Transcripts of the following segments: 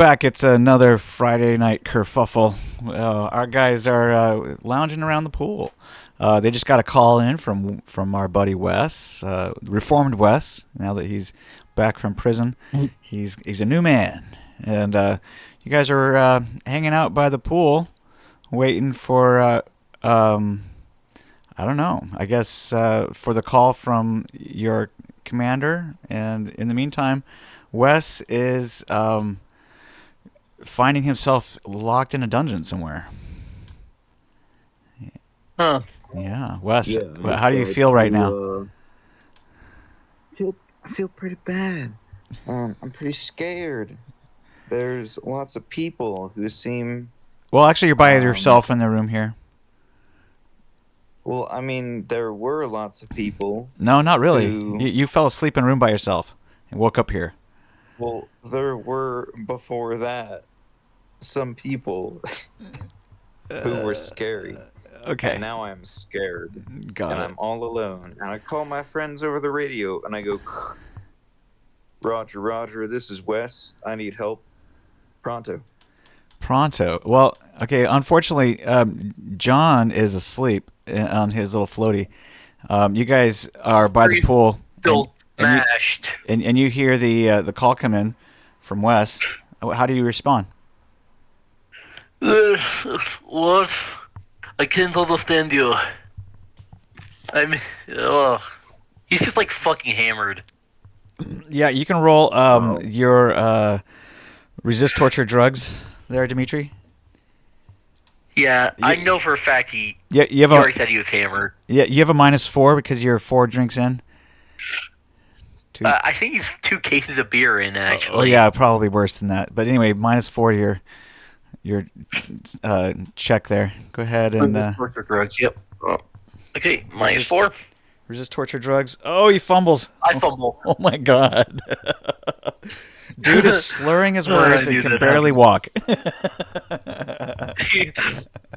Back. It's another Friday night kerfuffle. Our guys are lounging around the pool. They just got a call in from our buddy Wes, reformed Wes. Now that he's back from prison, he's a new man, and you guys are hanging out by the pool, waiting for I don't know. I guess for the call from your commander. And in the meantime, Wes is finding himself locked in a dungeon somewhere. Huh. Yeah, Wes, Yeah, how do you feel right now? I feel pretty bad. I'm pretty scared. There's lots of people who seem. Well, actually, you're by um, yourself in the room here. Well, I mean, there were lots of people. No, not really. Who- You fell asleep in a room by yourself and woke up here. Well, there were before that some people who were scary. Okay, And now I'm scared. got And it. I'm all alone. And I call my friends over the radio and I go, Roger, Roger, this is Wes. I need help. Pronto. Pronto. Well, okay. Unfortunately, John is asleep on his little floaty. You guys are by the He's pool, Still and you- mashed. and you hear the call come in from Wes. How do you respond? What? I can't understand you. I mean, he's just like fucking hammered. Yeah, you can roll your resist torture drugs there, Dimitri. Yeah, I know for a fact he Yeah, you have already a said he was hammered. you have a -4 because you're 4 drinks in. Two. I think he's 2 cases of beer in, actually. Oh yeah, probably worse than that. But anyway, -4 to your check there. Go ahead and Torture drugs, yep. Okay, -4. resist torture drugs. Oh, he fumbles. I fumble. Oh my god. Dude is slurring his words and knew can that barely walk. He's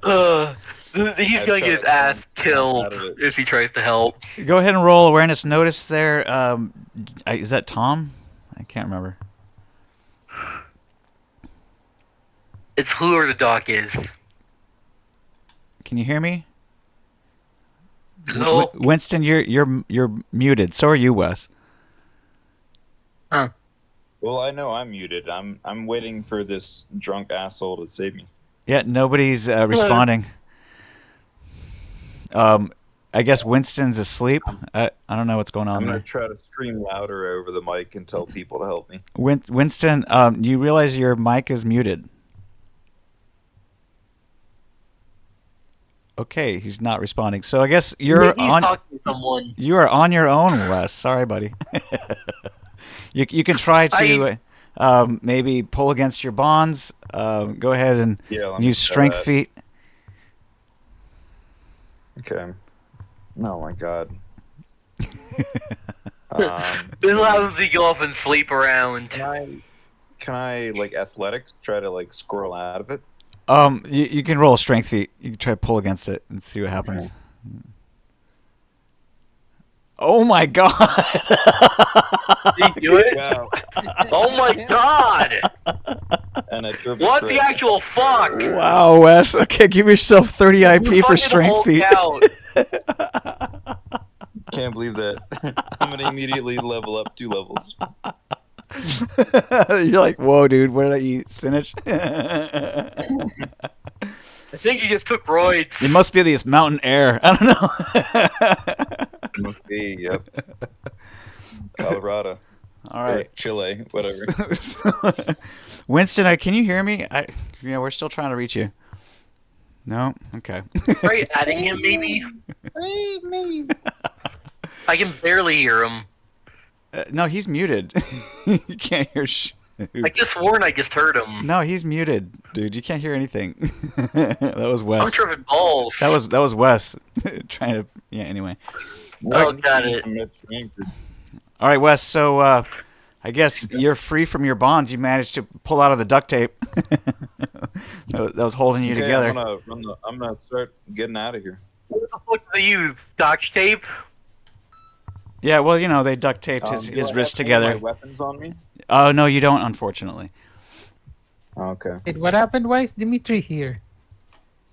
I gonna get tried his to ass out killed of it. if he tries to help. Go ahead and roll awareness notice there. Is that Tom? I can't remember. It's whoever the doc is. Can you hear me? No. Winston, you're muted. So are you, Wes. Huh. Well, I know I'm muted. I'm waiting for this drunk asshole to save me. Yeah, nobody's responding. I guess Winston's asleep. I don't know what's going I'm on gonna there. try to scream louder over the mic and tell people to help me. Winston, you realize your mic is muted. Okay, he's not responding. So I guess you're Maybe he's on. talking to someone. You are on your own, Wes. Sorry, buddy. You can try to maybe pull against your bonds. Go ahead and Yeah, let me use try strength that. feat. Okay. Oh my god. Then allows him to go off and sleep around. Can I like athletics try to like squirrel out of it? You can roll a strength feat. You can try to pull against it and see what happens. Oh my god! Did he do it? Wow. Oh my god! And a triple What crit. the actual fuck? Wow, Wes. Okay, give yourself 30 IP You for fucking strength Hulk feat. out. Can't believe that. I'm gonna immediately level up 2 levels. You're like, whoa, dude. What did I eat? Spinach? I think he just took roids. It must be this mountain air. I don't know. It must be, yep. Colorado. All Or right. Chile, whatever. Winston, can you hear me? Yeah, we're still trying to reach you. No? Okay. Right, adding him maybe? I can barely hear him. No, he's muted. You can't hear I just sworn I just heard him. No, he's muted, dude. You can't hear anything. That was I'm Wes. tripping balls. That was Wes trying to. Yeah. Anyway. Oh, got it. All right, Wes. So I guess you're free from your bonds. You managed to pull out of the duct tape that was holding you together. I'm gonna start getting out of here. What the fuck do they use? Scotch tape? Yeah, well, they duct taped his Do I wrists have any of together. my weapons on me? Oh, no, you don't, unfortunately. Okay. Wait, what happened? Why is Dimitri here?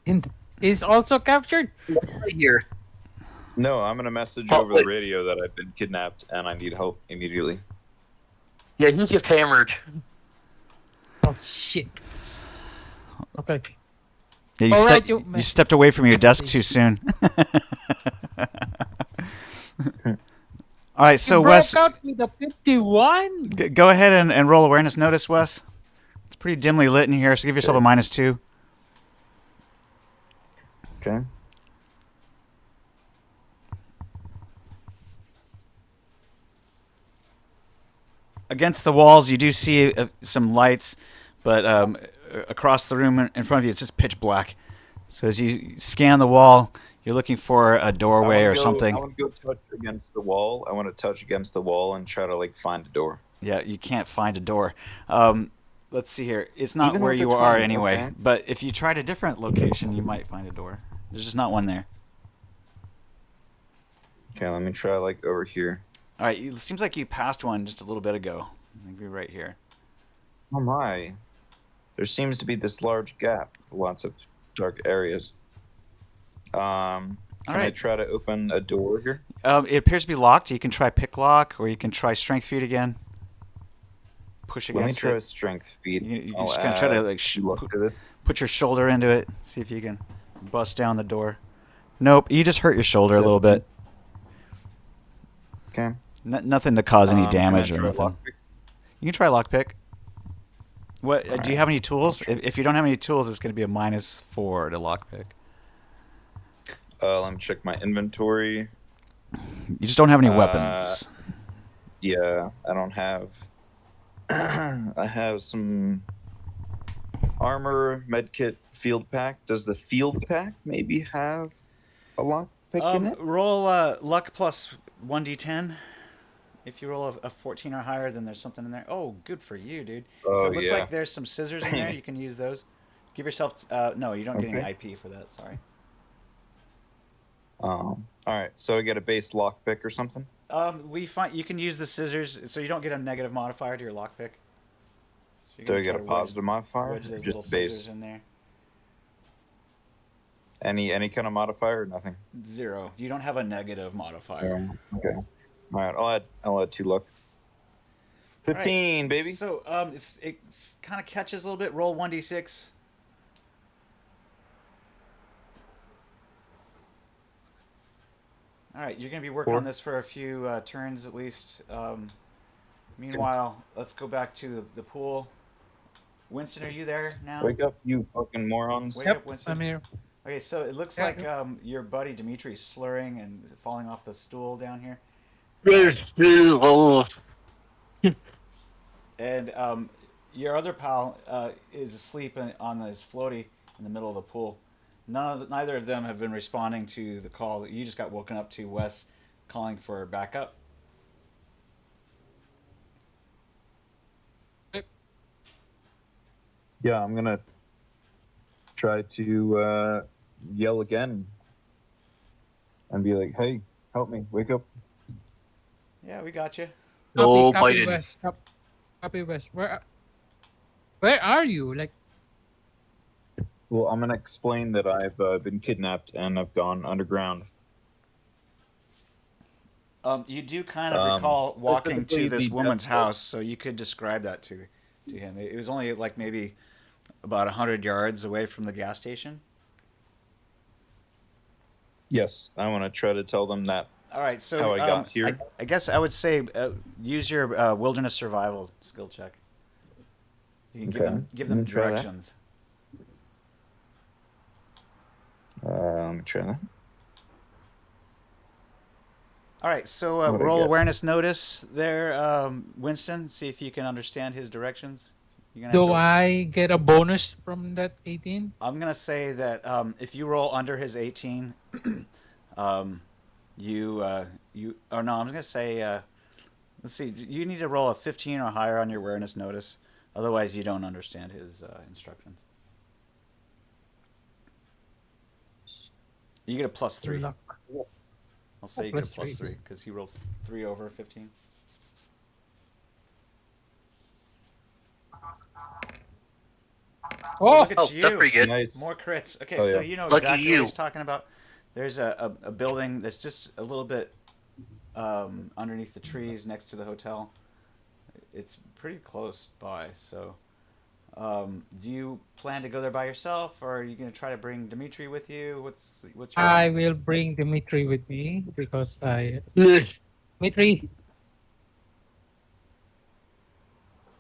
And is also captured? Right here. No, I'm gonna message Oh, over the wait. radio that I've been kidnapped and I need help immediately. Yeah, he's just hammered. Oh shit. Okay. Yeah, All right, you stepped away from your let's desk see. too soon. All right, so You Wes, broke out with a 51. go ahead and roll awareness notice, Wes. It's pretty dimly lit in here, so give yourself a -2. Okay. Against the walls, you do see some lights, but across the room in front of you, it's just pitch black. So as you scan the wall, you're looking for a doorway or something. I want to go touch against the wall. I want to touch against the wall and try to like find a door. Yeah, you can't find a door. Let's see here. It's not Even where with you the are 20, anyway. okay. But if you tried a different location, you might find a door. There's just not one there. Okay, let me try like over here. All right, it seems like you passed one just a little bit ago. Maybe right here. Oh my. There seems to be this large gap with lots of dark areas. Can I Alright. try to open a door here? It appears to be locked. You can try pick lock, or you can try strength feed again. Push Let me against try it. strength feed. You're I'll just gonna try to add like luck to this. put your shoulder into it. See if you can bust down the door. Nope, you just hurt your shoulder a little bit. Okay. Nothing to cause any Can I damage or try anything. lockpick? You can try lockpick. What do you Alright. have any tools? If you don't have any tools, it's going to be a -4 to lockpick. Let me check my inventory. You just don't have any weapons. Yeah, I don't have. I have some armor, medkit, field pack. Does the field pack maybe have a lockpick in it? Roll luck plus 1d10. If you roll a 14 or higher, then there's something in there. Oh, good for you, dude. So Oh, it looks yeah. like there's some scissors in there. You can use those. Give yourself. No, you don't get any Okay. IP for that. Sorry. All right, so I get a base lockpick or something. We find you can use the scissors, so you don't get a negative modifier to your lockpick. So you're Do gonna I get try a to positive modifier? wedge Or those little just base? scissors in there. Any kind of modifier or nothing? 0. You don't have a negative modifier. Zero. Okay. All right, I'll add 2 luck. 15, baby. So it kind of catches a little bit. Roll 1d6. All right, you're gonna be working 4. on this for a few turns at least. Meanwhile, let's go back to the pool. Winston, are you there now? Wake up, you fucking morons. Wake Yep, up, Winston. I'm here. Okay, so it looks Yeah, like your buddy Dimitri's slurring and falling off the stool down here. Oh, And your other pal is asleep on his floaty in the middle of the pool. Neither of them have been responding to the call that you just got woken up to, Wes, calling for backup. Yeah, I'm gonna try to yell again and be like, "Hey, help me! Wake up!" Yeah, we got you. no, Copy, Biden. West. Copy, West. Where are you? Like, Well, I'm gonna explain that I've been kidnapped and I've gone underground. You do kind of recall walking specifically to this the woman's death cult. house, so you could describe that to him. It was only like maybe about 100 yards away from the gas station. Yes, I want to try to tell them that. All right, so How I got here? I guess I would say use your wilderness survival skill check. You can Okay, give let them me try that. directions. Let me try that. All right, so What'd I roll get? awareness notice there, Winston. See if you can understand his directions. You're gonna have do to- I get a bonus from that 18? I'm gonna say that if you roll under his 18, you oh no, I'm gonna say let's see, you need to roll a 15 or higher on your awareness notice, otherwise you don't understand his instructions. You get a +3. Luck. I'll say you get a +3 because he rolled 3 over 15. Oh, look at Oh, you. that's pretty good. Nice. More crits. Okay, Oh, so yeah. you know Lucky exactly you. what he's talking about. There's a building that's just a little bit underneath the trees next to the hotel. It's pretty close by. So, do you plan to go there by yourself, or are you gonna try to bring Dimitri with you? What's your I will bring Dimitri with me because Ugh. Dimitri.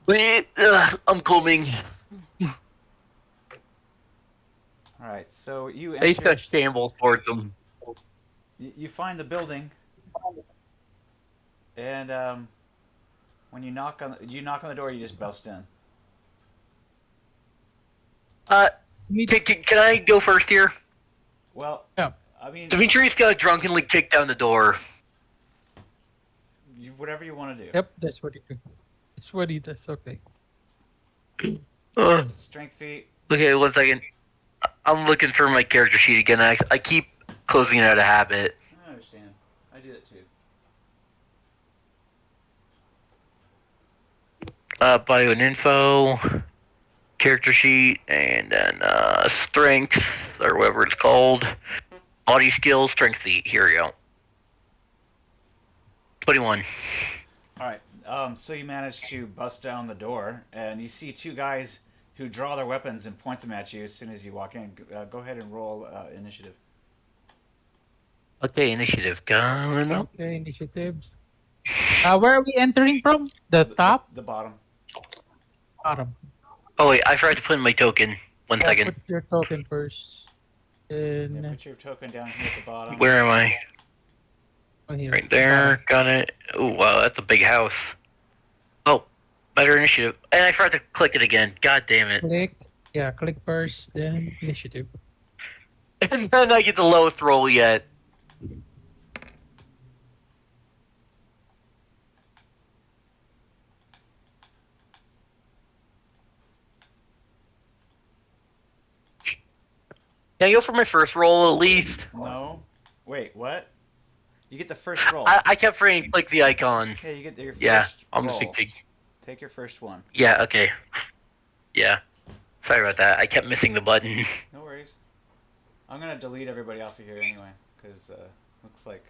Wait, I'm coming. All right, so you I just enter. got shambles towards them. You find the building, and when you knock on the door, you just bust in. Uh, Dimit- can I go first here? Well, Yeah. I mean, Dimitri's gonna drunkenly kick down the door. whatever you want to do. Yep, that's what he do. That's what he does. Okay. Strength feat. Okay, 1 second. I'm looking for my character sheet again. I keep closing it out of habit. I understand. I do that too. Bio and info, character sheet, and then strength, or whatever it's called. Body skills, strength feat. Here we go. 21. All right. So you manage to bust down the door, and you see two guys who draw their weapons and point them at you as soon as you walk in. Go ahead and roll initiative. Okay, initiative coming up. Okay, initiatives. Where are we entering from? The top? The bottom. Bottom. Oh wait, I forgot to put in my token. 1 second. Put your token first. Yeah, And put your token down here at the bottom. Where am I? oh, here. Right there. Got it. Oh wow, that's a big house. Oh, better initiative. And I forgot to click it again. God damn it. Click. Yeah, click first, then initiative. And then I get the lowest roll yet. Can I go for my first roll at least? No. Wait, what? You get the first roll. I kept forgetting to click the icon. Yeah, you get your first Yeah, I'm roll. just thinking. Take your first one. Yeah, okay. Yeah. Sorry about that. I kept missing the button. No worries. I'm gonna delete everybody off of here anyway, because looks like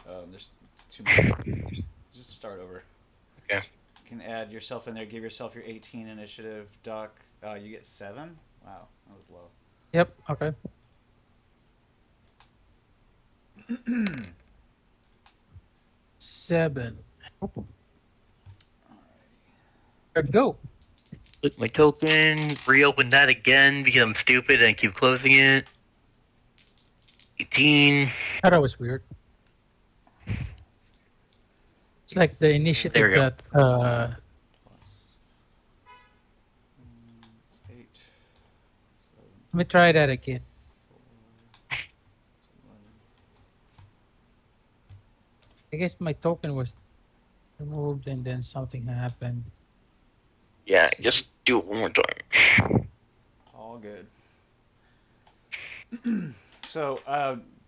there's too many. Just start over. Okay. You can add yourself in there. Give yourself your 18 initiative, Doc. You get 7. Wow, that was low. Yep, okay. Seven. Let's go. Click my token, reopen that again because I'm stupid and keep closing it. 18. Oh, that was weird. It's like the There initiative we go. got Plus 8. let me try that again. 11. I guess my token was removed and then something happened. Yeah, just do it one more time. All good. So,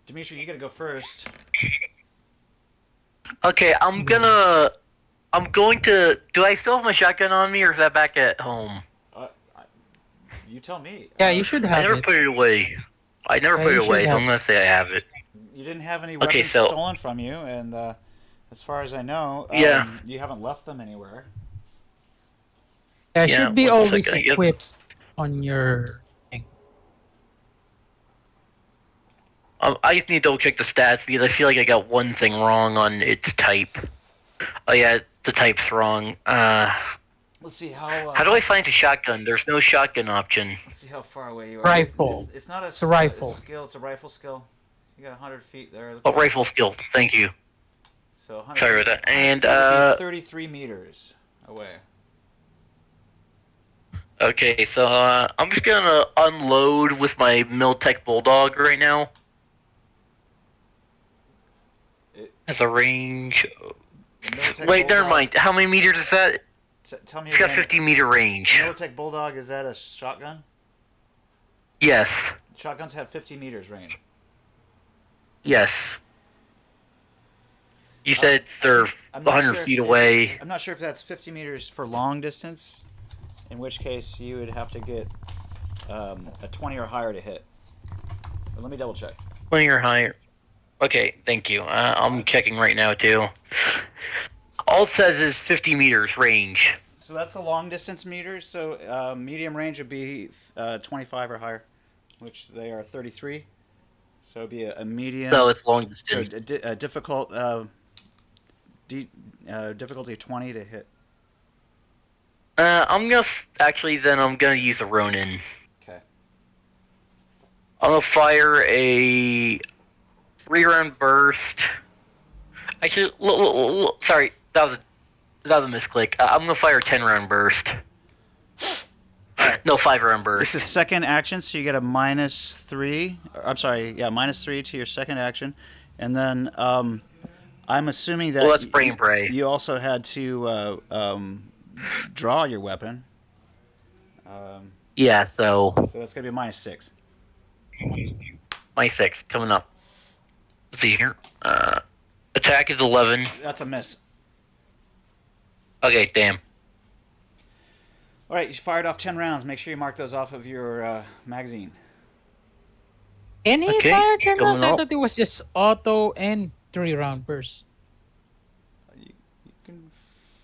Dimitri, you gotta go first. Okay, I'm going to. Do I still have my shotgun on me or is that back at home? You tell me. Yeah, you should I have never it. put it away. I never Yeah, put you it away, should so have I'm going to say I have it. You didn't have any Okay, weapons so- stolen from you, and as far as I know, Yeah. you haven't left them anywhere. Yeah, it Yeah, should be 1 always second, I guess. equipped on your thing. I just need to double check the stats because I feel like I got one thing wrong on its type. Oh yeah, the type's wrong. Let's see how. How do I find a shotgun? There's no shotgun option. Let's see how far away you are. Rifle. It's not a, It's a rifle. skill. It's a rifle skill. You got 100 feet there. Oh, rifle skill. Thank you. So 100 Sorry feet- about that. 100 And, feet would be 33 meters away. Okay, so I'm just gonna unload with my Miltech Bulldog right now. It- As a range. Militech Wait, never Bulldog- mind. How many meters is that? Tell me It's got again. 50-meter range. Militech Bulldog, is that a shotgun? Yes. Shotguns have 50 meters range. Yes. You said they're I'm not 100 sure feet if- away. I'm not sure if that's 50 meters for long distance, in which case you would have to get a 20 or higher to hit. But let me double check. 20 or higher. Okay, thank you. I'm checking right now too. All it says is 50 meters range. So that's the long distance meters. So medium range would be 25 or higher, which they are 33. So it'd be a medium. So it's long So distance. a difficult difficulty of 20 to hit. I'm gonna I'm gonna use a Ronin. Okay. I'm gonna fire a 3-round burst. Actually, sorry, that was a misclick. I'm gonna fire a 10-round burst. No, 5-round burst. It's a second action, so you get a -3. I'm sorry, yeah, -3 to your second action, and then I'm assuming that that's spray and pray. you also had to draw your weapon. Yeah, so So that's gonna be a -6. my 6 coming up. Let's see here. Attack is 11. That's a miss. Okay, damn. All right, you fired off 10 rounds. Make sure you mark those off of your magazine. Can he Okay, fire 10 coming rounds? I up. thought it was just auto and 3-round burst. You can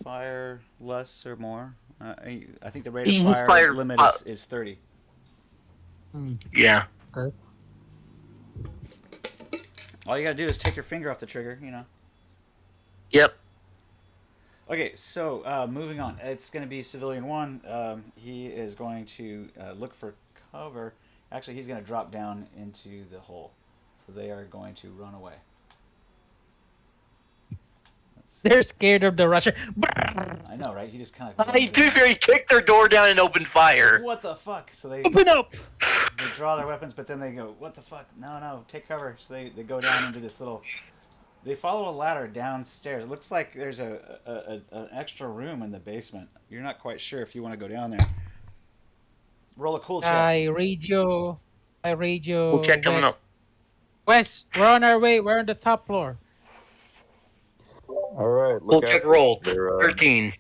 fire less or more. I think the rate He of fire fired, limit is 30. Yeah. Okay. All you gotta do is take your finger off the trigger, Yep. Okay, so moving on. It's going to be Civilian 1. He is going to look for cover. Actually, he's going to drop down into the hole. So they are going to run away. They're scared of the Russian. I know, right? He just kind of... He kicked their door down and opened fire. What the fuck? So they Open up! they draw their weapons, but then they go, what the fuck? No, take cover. So they go down into this little... They follow a ladder downstairs. It looks like there's an extra room in the basement. You're not quite sure if you want to go down there. Roll a cool check. I radio. Cool check coming West. up. West, we're on our way. We're on the top floor. All right, Cool look check out. roll. They're, 13.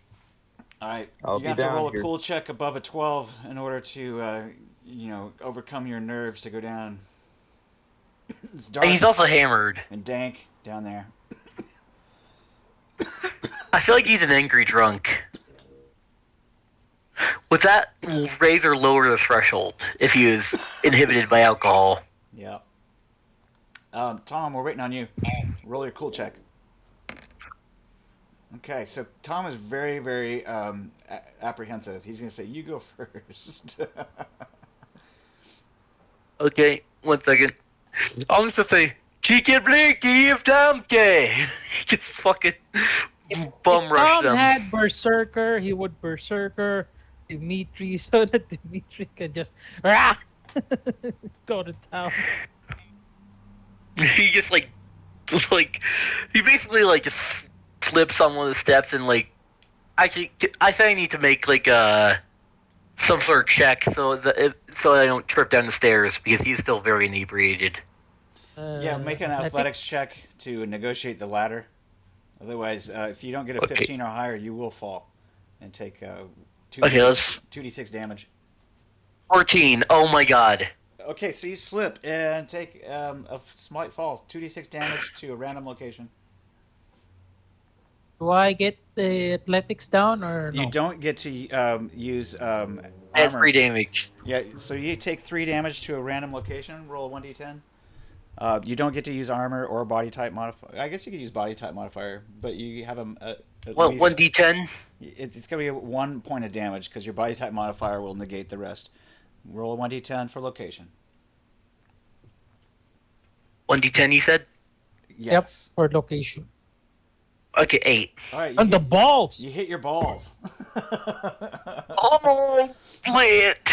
All right, I'll you be have to down roll a here. cool check above a 12 in order to, overcome your nerves to go down. It's dark And he's also hammered. and dank down there. I feel like he's an angry drunk. Would that raise or lower the threshold if he was inhibited by alcohol? Yeah. Tom, we're waiting on you. Roll your cool check. Okay, so Tom is very, very apprehensive. He's going to say, you go first. Okay, 1 second. I'm just gonna say, Chicken Blinky of Tomke! He gets fucking bum If rush Tom them. had Berserker, he would Berserker Dimitri so that Dimitri could just go to town. He just he basically just slips on one of the steps and actually, I say I need to make some sort of check so that I don't trip down the stairs because he's still very inebriated. Yeah, make an athletics check to negotiate the ladder. Otherwise, if you don't get a 15 or higher, you will fall and take 2d6 damage. 14. Oh my god. Okay, so you slip and take a slight fall. 2d6 damage to a random location. Do I get the athletics down or no? You don't get to use That's armor. 3 damage. Yeah, so you take 3 damage to a random location. Roll a 1d10. You don't get to use armor or body type modifier. I guess you could use body type modifier, but you have at Well, least 1d10. It's going to be 1 point of damage because your body type modifier will negate the rest. Roll a 1d10 for location. 1d10 you said? Yes. Yep, for location. Okay, 8. All right. On the balls! You hit your balls. Oh, play it!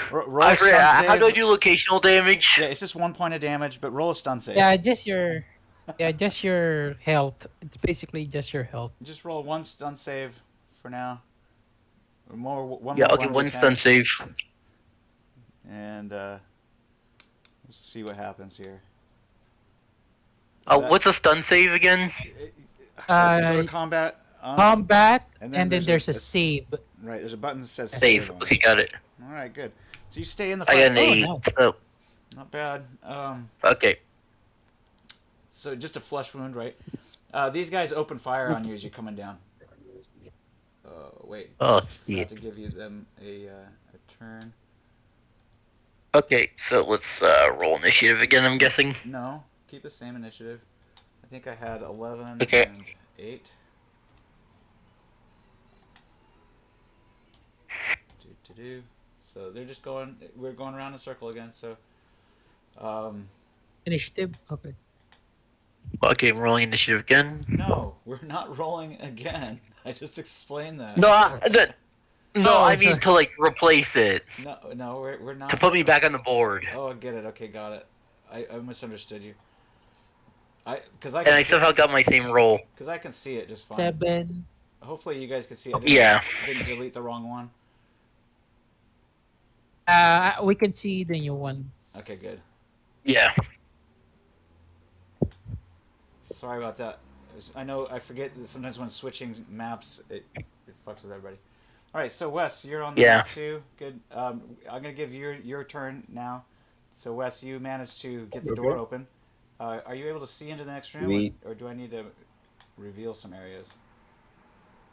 Roll I a stun forgot, save. how do I do locational damage? Yeah, it's just 1 point of damage, but roll a stun save. Yeah, just your health. It's basically just your health. Just roll 1 stun save for now. Or one Yeah, more okay, 1d10. 1 stun save. And we'll see what happens here. What's a stun save again? Go to combat. Combat, and and then then there's a save. Right, there's a button that says Save. on it. Okay, got it. All right, good. So you stay in the I got an fight. 8. nice. So Not bad. okay. So just a flesh wound, right? These guys open fire on you as you're coming down. Wait. Oh Forgot shit. to give you them a turn. Okay, so let's roll initiative again. I'm guessing. No, keep the same initiative. I think I had 11 Okay. and 8. Do. So they're just going. We're going around in a circle again. So, Initiative. Okay. Okay, I'm rolling initiative again. no, we're not rolling again. I just explained that. No, no, Oh, I mean sorry. to like replace it No, we're to not. put me back on the board, Oh, I get it. Okay, got it. I misunderstood you. Because I and can I see. somehow got my same roll. Because I can see it just fine. 7. Hopefully you guys can see it. Yeah. Didn't delete the wrong one. We can see the new ones. Okay, good. Yeah. Sorry about that. I know I forget that sometimes when switching maps, it fucks with everybody. All right, so Wes, you're on the Yeah. map too. Good. I'm gonna give your turn now. So Wes, you managed to get the door Okay. open. Are you able to see into the next room, Sweet. or do I need to reveal some areas?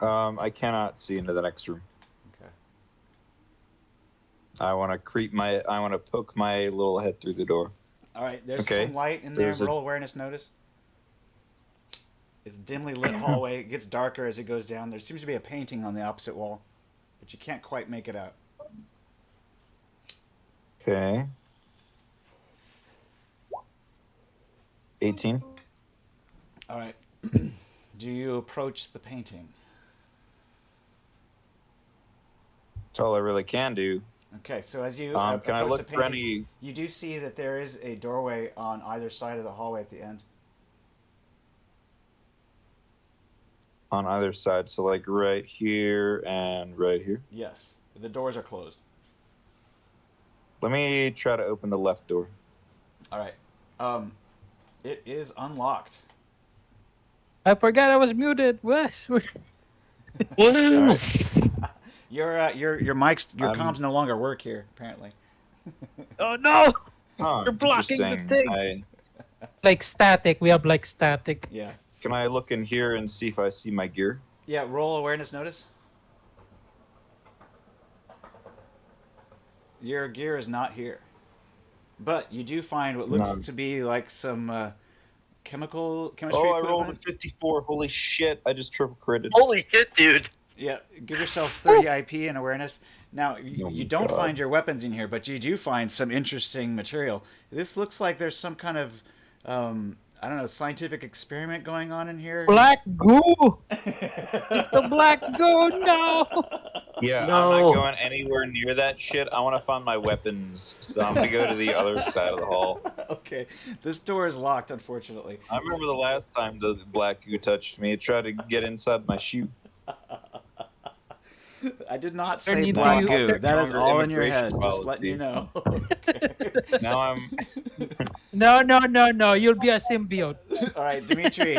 I cannot see into the next room. Okay. I want to poke my little head through the door. All right. There's Okay, some light in there. there's a- Roll awareness notice. It's dimly lit hallway. It gets darker as it goes down. There seems to be a painting on the opposite wall, but you can't quite make it out. Okay. 18. All right. Do you approach the painting? That's all I really can do. Okay, so as you Can I approach look the for painting, any you do see that there is a doorway on either side of the hallway at the end. on either side? So like right here and right here. Yes, the doors are closed. Let me try to open the left door. All right. It is unlocked. I forgot I was muted. Wes. Woo! Your mics, your I'm- comms no longer work here apparently. Oh no! Huh, You're blocking the interesting. thing. Like static. We have like static. Yeah. Can I look in here and see if I see my gear? Yeah. Roll awareness notice. Your gear is not here, but you do find what looks None. to be like some chemistry Oh, I rolled a equipment. 54. Holy shit! I just triple critted. Holy shit, dude! Yeah, give yourself 30 IP and awareness. Now, Oh you my don't God. find your weapons in here, but you do find some interesting material. This looks like there's some kind of, I don't know, scientific experiment going on in here. Black goo. It's the black goo. No. Yeah, No. I'm not going anywhere near that shit. I want to find my weapons, so I'm gonna go to the other side of the hall. Okay, this door is locked, unfortunately. I remember the last time the black goo touched me. It tried to get inside my shoe. I did not Turn say into black you. goo. That is Stronger all in your head. immigration Just letting you know. Now I'm. No. You'll be a symbiote. All right, Dimitri,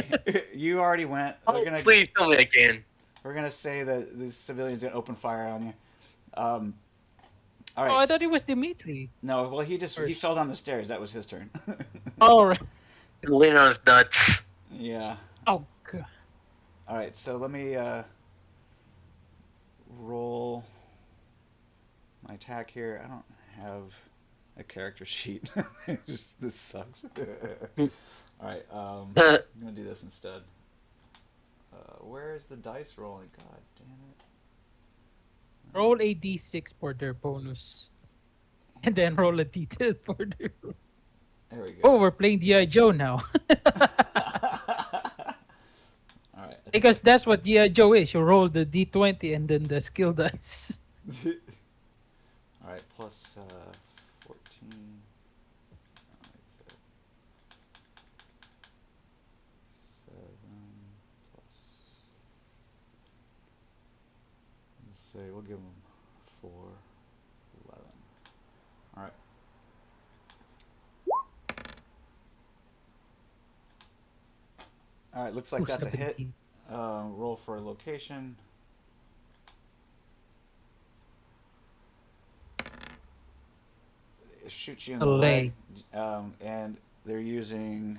you already went. Oh, please tell me I can. We're gonna say that the civilians gonna open fire on you. All Oh, right. I thought it was Dimitri. No, well, he First. fell down the stairs. That was his turn. All right. Lean on his nuts. Yeah. Oh god. All right. So let me roll my attack here. I don't have a character sheet. This sucks. All right. I'm gonna do this instead. Where is the dice rolling? God damn it. Roll a d6 for their bonus, and then roll a d10 for their. There we go. Oh, we're playing G.I. Joe now. All right. Because that's what G.I. Joe is. You roll the d20 and then the skill dice. All right. Plus 14. All right, so 7 plus. Let's say we'll give them 4, 11. All right. All right. Looks like that's a hit. 17. Roll for a location. shoot you in The the leg, leg. and they're using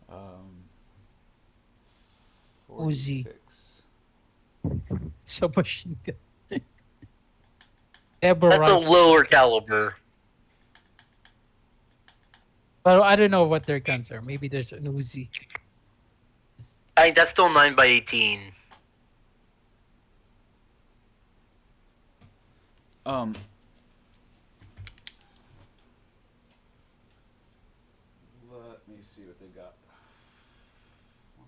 um, Uzi. 46. Submachine gun. Ever That's a rifle. lower caliber. But I don't know what their guns are. Maybe there's an Uzi. I think that's still 9x18. Um, let me see what they got.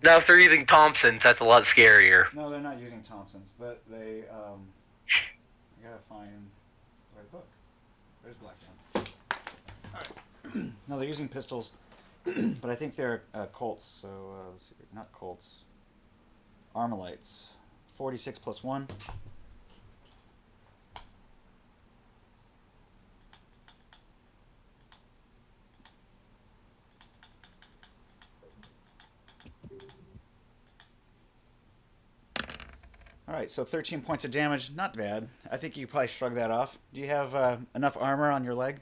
Now, if they're using Thompsons, that's a lot scarier. No, they're not using Thompsons, but they. I gotta find the right book. There's black guns. All right. No, they're using pistols, but I think they're Colts. So let's see, not Colts. Armalites, 46 plus 1. All right, so 13 points of damage. Not bad. I think you probably shrug that off. Do you have enough armor on your leg?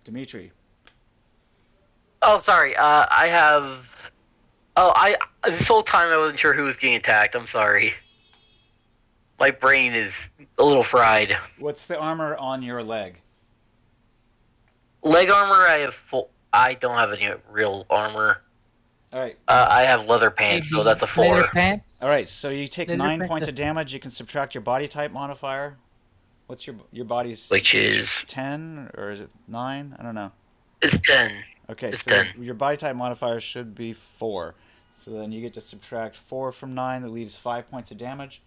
Dimitri. Oh, sorry. I have. Oh, I this whole time I wasn't sure who was getting attacked. I'm sorry. My brain is a little fried. What's the armor on your leg? Leg armor, I have full. I don't have any real armor. All right. I have leather pants, so Maybe that's a 4. leather pants. All right, so you take Leather 9 pants, points of that's- damage. You can subtract your body type modifier. What's your body's Which is 10 or is it 9? I don't know. it's 10. Okay, It's so 10. your body type modifier should be 4. So then you get to subtract 4 from 9. That leaves 5 points of damage.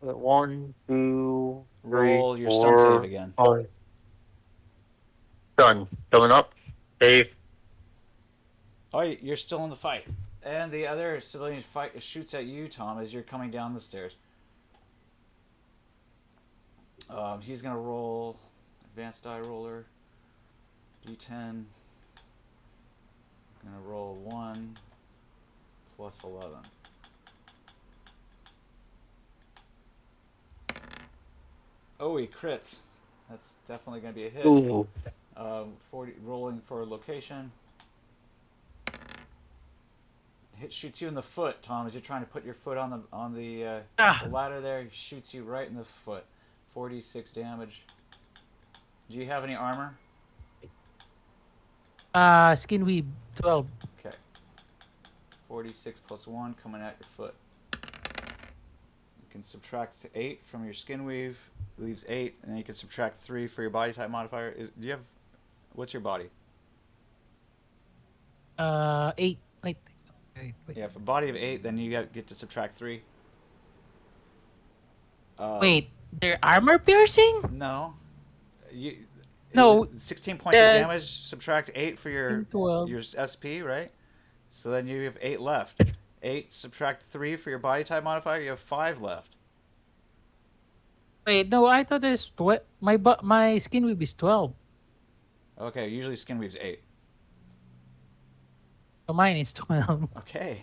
1, 2, 3, Roll your stun save again. 5. Done. Coming up. Save. Oh, you're still in the fight. And the other civilian shoots at you, Tom, as you're coming down the stairs. He's going to roll advanced die roller. D10. Going to roll 1 plus 11. Oh, he crits. That's definitely going to be a hit. Ooh. 40 rolling for location. Hit shoots you in the foot, Tom, as you're trying to put your foot on the ladder there. He shoots you right in the foot. 46 damage. Do you have any armor? Skin weave 12. Okay. 46 plus 1 coming at your foot. You can subtract 8 from your skin weave. Leaves 8, and then you can subtract 3 for your body type modifier. Do you have? What's your body? 8. Wait. Yeah, for a body of 8, then you get to subtract 3. Wait, their armor piercing? No. You. No. 16 points of damage. Subtract 8 for 16, 12. your SP, right? So then you have 8 left. 8 subtract 3 for your body type modifier. You have 5 left. Wait, no, I thought it's my skin weave is 12. Okay, usually skin weave's 8. So mine is 12. Okay,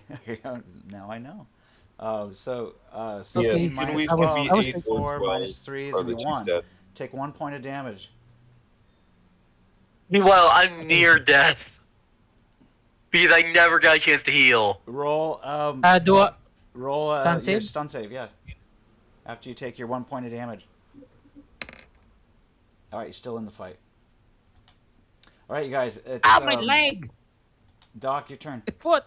now I know. So Okay, Yes, minus skin weave I was- can be I was 8 thinking- or 4 12 minus 3 is are going to the be two 1. stat. Take 1 point of damage. Meanwhile, I'm near death because I never got a chance to heal. Roll Do I? roll Stun your save? stun save, yeah. After you take your 1 point of damage. All right, you're still in the fight. All right, you guys. It's, My leg! Doc, your turn. My foot!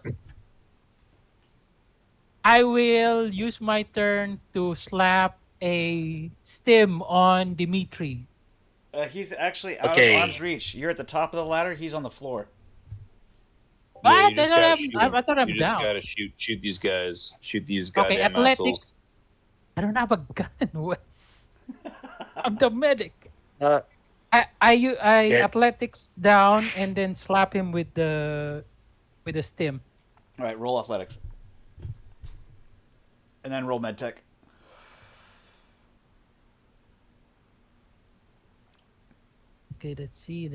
I will use my turn to slap a stim on Dimitri. He's actually out Okay. of arm's reach. You're at the top of the ladder. He's on the floor. Yeah, What? you just I gotta thought shoot I'm- 'em. I thought I'm You just down. gotta shoot these guys. Shoot these Okay, goddamn assholes. athletics. I don't have a gun, Wes. I'm the medic. Uh, I Yeah. athletics down and then slap him with the stim. All right, roll athletics. And then roll medtech. Okay, let's see.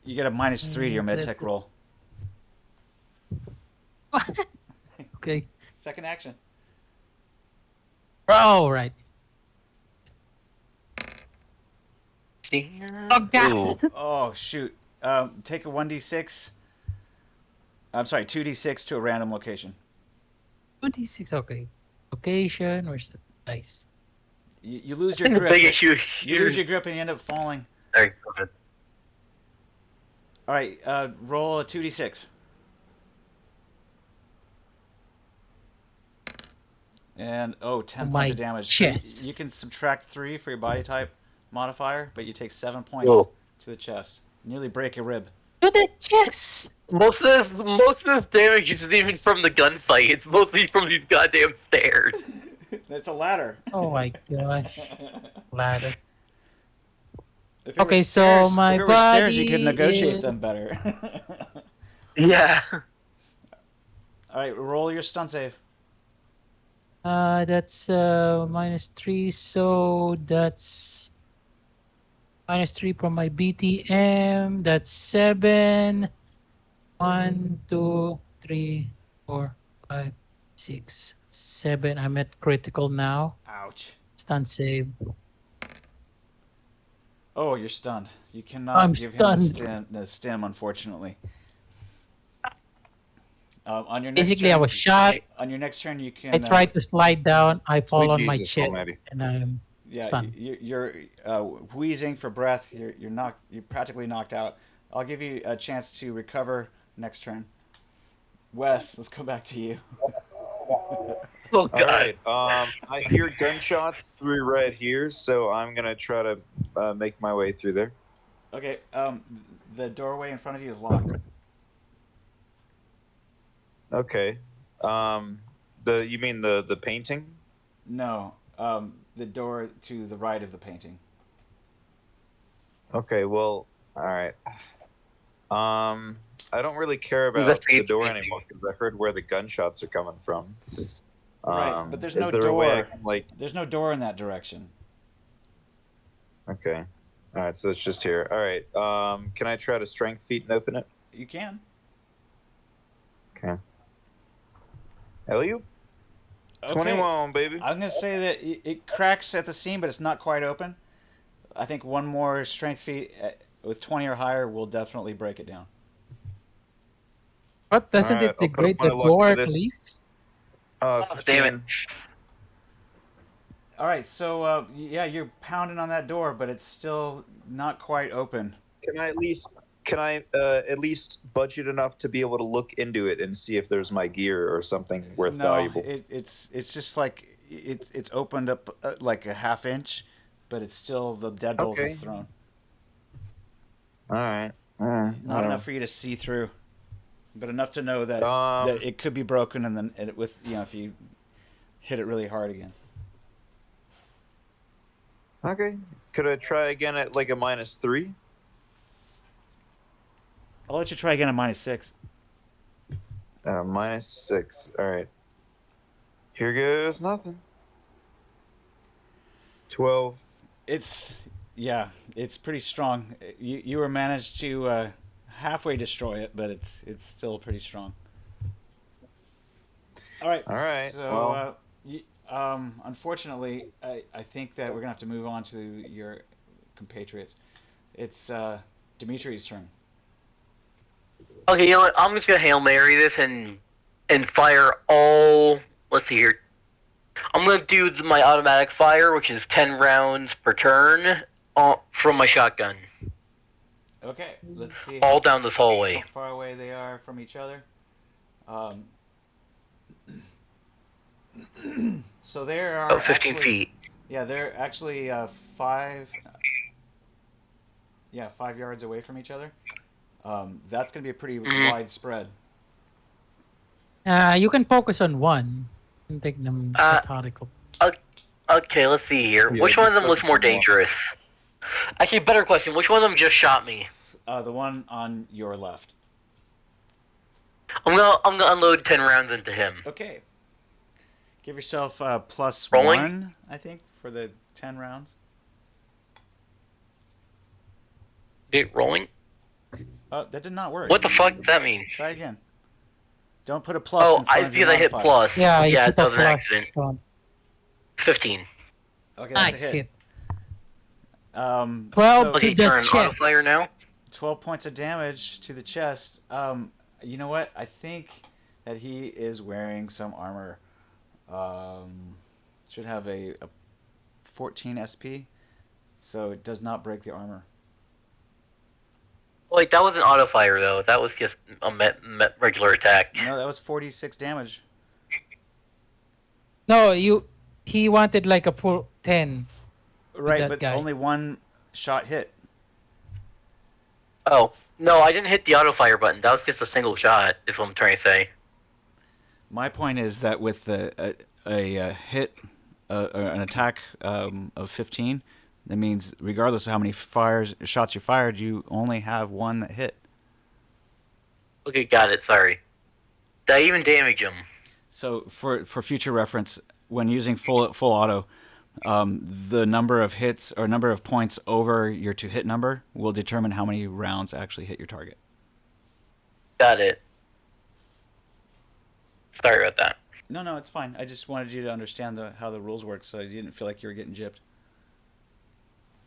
You get a minus 3 to your Athletic- medtech roll. Okay. Second action. Oh, right. Oh, God. Ooh. Oh shoot. Take a 1d6. I'm sorry, 2d6 to a random location. 2d6. Okay. Location. Where's the dice? You lose your And the grip. big issue You lose your grip and you end up falling. Sorry, go ahead. All right, roll a 2d6. And 10 points My of damage. So chest. you can subtract 3 for your body type modifier, but you take 7 points Ooh. to the chest. Nearly break a rib. To the chest. Most of this damage isn't even from the gunfight. It's mostly from these goddamn stairs. That's a ladder. Oh my gosh. Ladder. If it Okay, was so stairs, my if it was stairs, you could body negotiate is- them better. Yeah. All right, roll your stun save. That's -3, so that's -3 from my BTM. That's 7. 1, 2, 3, 4, 5, 6, 7. I'm at critical now. Ouch. Stun save. Oh, you're stunned. You cannot I'm give him stunned. the stim, unfortunately. On your next Basically, turn, I was shot. on your next turn, you I can. tried to slide down. I fall Sweet on my Jesus chest, Almighty. and I'm Yeah, stunned. you're wheezing for breath. You're practically knocked out. I'll give you a chance to recover next turn. Wes, let's go back to you. Oh All god. right. I hear gunshots through right here, so I'm gonna try to make my way through there. Okay, the doorway in front of you is locked. Okay. You mean the painting? No, the door to the right of the painting. Okay. Well, all right. I don't really care about the Investigate door the painting. anymore because I heard where the gunshots are coming from. Right, but there's is no there a way I door. can, like? There's no door in that direction. Okay. All right. So it's just here. All right. Can I try to strength feet and open it? You can. Okay. Elliot? Okay. 21, baby. I'm gonna say that it cracks at the seam, but it's not quite open. I think one more strength feat with 20 or higher will definitely break it down. But doesn't Alright, it I'll put degrade my the luck door into at this. least? Oh, 15. damn it. All right, so yeah, you're pounding on that door, but it's still not quite open. Can I at least budget enough to be able to look into it and see if there's my gear or something worth No, valuable? it's just like it's opened up like a half inch, but it's still the deadbolt Okay. is thrown. All right. Not enough for you to see through, but enough to know that Um, it could be broken, and then with if you hit it really hard again. Okay. Could I try again at like a -3? I'll let you try again at -6. -6. All right. Here goes nothing. 12. It's pretty strong. You were managed to halfway destroy it, but it's still pretty strong. All right. All right, So unfortunately, I think that we're gonna have to move on to your compatriots. It's Dimitri's turn. Okay, you know what? I'm just gonna Hail Mary this and fire all. Let's see here. I'm gonna do my automatic fire, which is 10 rounds per turn, from my shotgun, Okay. Let's see. all down this hallway. How far away they are from each other. So there are About 15 actually- feet. Yeah, they're actually 5 yards away from each other. That's going to be a pretty wide spread. You can focus on one and take them methodical. Okay, let's see here. Yeah, Which one of them focus looks more on one. dangerous? Actually, better question. Which one of them just shot me? The one on your left. I'm gonna unload 10 rounds into him. Okay. Give yourself plus Rolling? 1, I think, for the 10 rounds. Okay, rolling. That did not work. What the fuck does that mean? Try again. Don't put a plus Oh, in front I of your feel I hit modifier. plus. Yeah, you yeah, put that a was an plus accident. on. 15. Okay, that's Nice a hit. hit. 12 So to Okay, the turn auto chest. fire now. 12 points of damage to the chest. You know what? I think that he is wearing some armor. Should have a 14 SP, so it does not break the armor. Like that wasn't auto fire though. That was just a regular attack. No, that was 46 damage. No, he wanted like a full 10 with Right, that but guy. only one shot hit. Oh no, I didn't hit the auto fire button. That was just a single shot. Is what I'm trying to say. My point is that with a hit, an attack of 15, that means regardless of how many shots you fired, you only have one that hit. Okay, got it. Sorry. Did I even damage him? So for future reference, when using full auto, the number of hits or number of points over your to hit number will determine how many rounds actually hit your target. Got it. Sorry about that. No, it's fine. I just wanted you to understand how the rules work, so you didn't feel like you were getting gypped.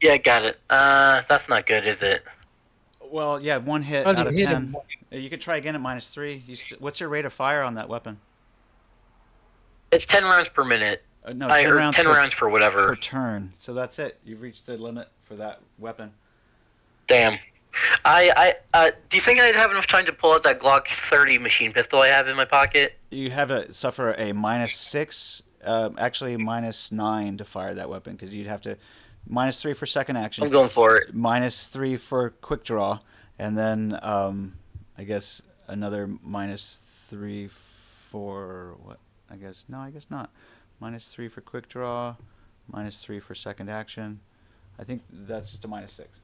Yeah, got it. That's not good, is it? Well, yeah, one hit Well, out you of hit 10. him. You could try again at -3. What's your rate of fire on that weapon? It's 10 rounds per minute. No, I 10 or rounds 10 rounds per per whatever. turn. So that's it. You've reached the limit for that weapon. Damn. Do you think I'd have enough time to pull out that Glock 30 machine pistol I have in my pocket? You have to suffer a -6, actually -9 to fire that weapon because you'd have to -3 for second action. I'm going for it. -3 for quick draw, and then I guess another -3 for what? I guess not. -3 for quick draw, -3 for second action. I think that's just a -6.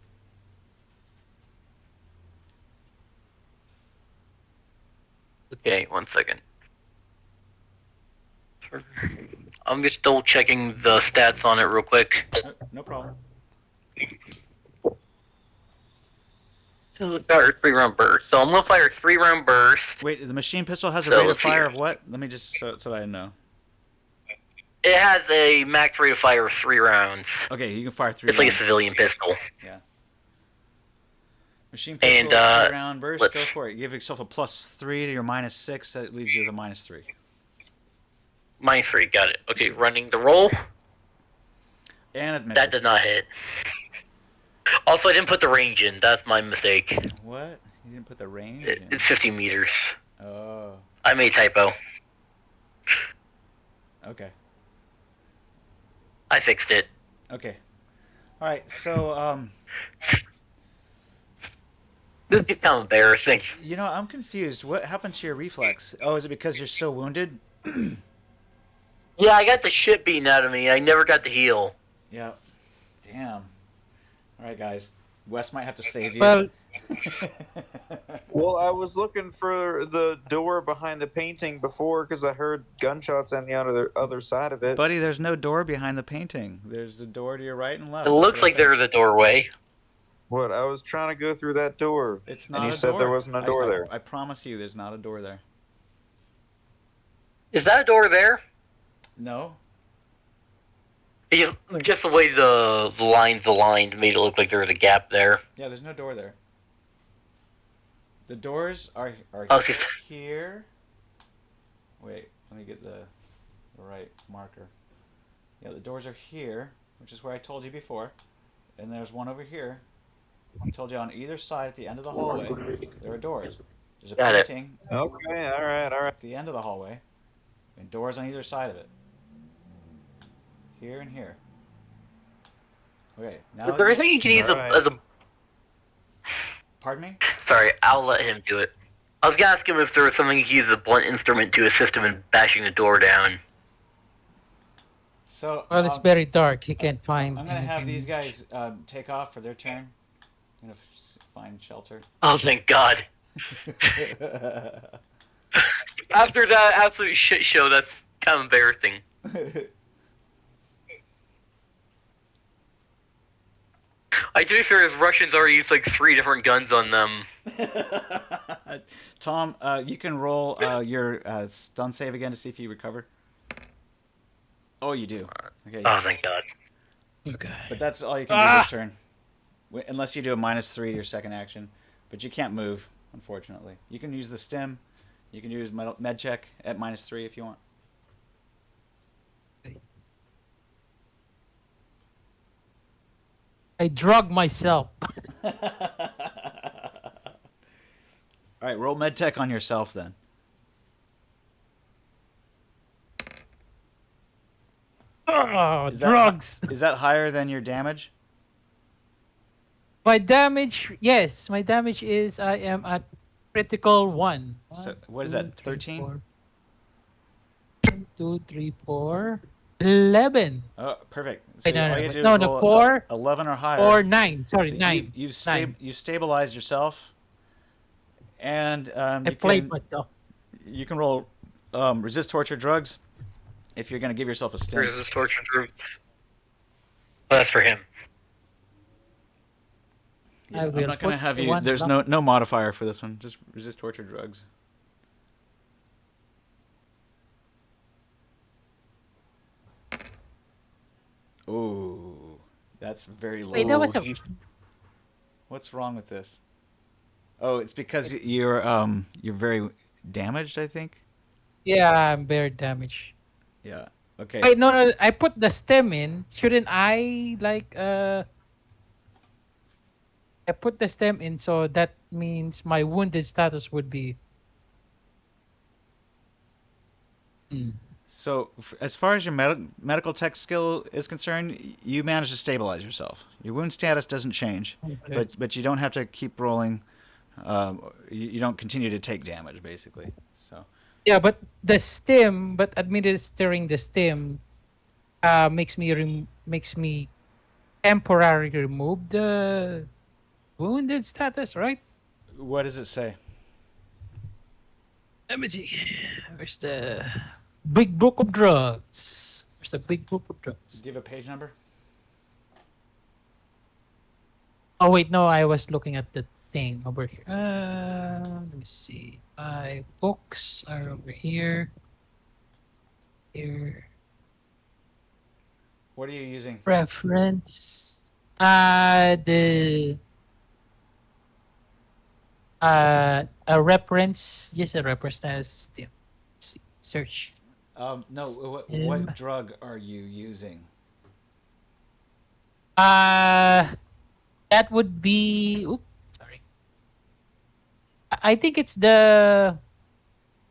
Okay, 1 second. I'm just double checking the stats on it real quick. No problem. Fire 3-round burst. So I'm gonna fire 3-round burst. Wait, the machine pistol has a So rate of let's see fire here. of what? Let me just so I know. It has a max rate of fire of 3 rounds. Okay, you can fire 3 It's like a rounds. civilian pistol. Yeah. Machine pistol, And, 3-round burst. let's- Go for it. Give yourself a +3 to your -6. That leaves you with a -3. -3, got it. Okay, running the roll. And it misses. That did not hit. Also, I didn't put the range in. That's my mistake. What? You didn't put the range in? It's 50 meters. Oh, I made a typo. okay. I fixed it. Okay. All right. So, This is kind of embarrassing. I'm confused. What happened to your reflex? Oh, is it because you're so wounded? Yeah, I got the shit beaten out of me. I never got to heal. Yeah. Damn. All right, guys. Wes might have to save you. Well, Well, I was looking for the door behind the painting before because I heard gunshots on the other side of it. buddy, there's no door behind the painting. There's a door to your right and left. It looks like there's a doorway. What? I was trying to go through that door. It's not And you a said door. there wasn't a door there. I promise you, there's not a door there. Is that a door there? No. Just the way the lines aligned made it look like there was a gap there. Yeah, there's no door there. The doors are Oh, it's just- here. Wait, let me get the right marker. Yeah, the doors are here, which is where I told you before. And there's one over here. I told you on either side at the end of the hallway, there are doors. There's a Got it. painting Okay, all right. at the end of the hallway, and doors on either side of it. Here and here. Okay, now. Is there anything you can use Alright. as a... Pardon me? Sorry, I'll let him do it. I was gonna ask him if there was something you could use as a blunt instrument to assist him in bashing the door down. So. it's very dark. He can't find. I'm gonna have anything. these guys take off for their turn. I'm gonna find shelter. Oh, thank God. After that absolute shit show, that's kind of embarrassing. I do fear his Russians already used like 3 different guns on them. Tom, you can roll your stun save again to see if you recover. Oh, you do. Okay, Oh, thank God. Okay. but that's all you can do this turn, unless you do a -3 to your second action. But you can't move, unfortunately. You can use the stim. You can use med check at -3 if you want. I drug myself. All right, roll med tech on yourself then. Oh, Is that drugs. is that higher than your damage? My damage, yes, my damage is I am at critical one. So One, what is two, that? three, 13? four. 1, 2, 3, 4, 11. Oh, perfect. So Wait, no, all no, you no, have to wait. do is No, the roll 4 11 or higher. or 9. Sorry, So 9. 9. you've stabilized yourself, and I played myself. you can roll resist torture drugs if you're going to give yourself a stim. Where's this torture group? Oh, that's for him. Yeah, I I'm will not going to put have the you. one There's block. no modifier for this one. Just resist torture drugs. Ooh, that's very Wait, that low. was a. What's wrong with this? Oh, it's because you're very damaged, I think. Yeah, I'm very damaged. Yeah. Okay. Wait, no, no, I put the stem in. Shouldn't I like I put the stem in, so that means my wounded status would be. Hmm. So, as far as your medical tech skill is concerned, you manage to stabilize yourself. Your wound status doesn't change, Okay. but you don't have to keep rolling. You don't continue to take damage, basically. So, Yeah, but the stem, but administering the stem, makes me temporarily remove the wounded status, right? what does it say? Let me see. Where's the big book of drugs? Where's the big book of drugs? Do you have a page number? Oh wait, no, I was looking at the thing over here. Let me see. My books are over here. Here. What are you using? Reference. The a reference, just a reference as Steam. See, search. No. What Stim. drug are you using? Uh that would be. Oops, sorry. I think it's the.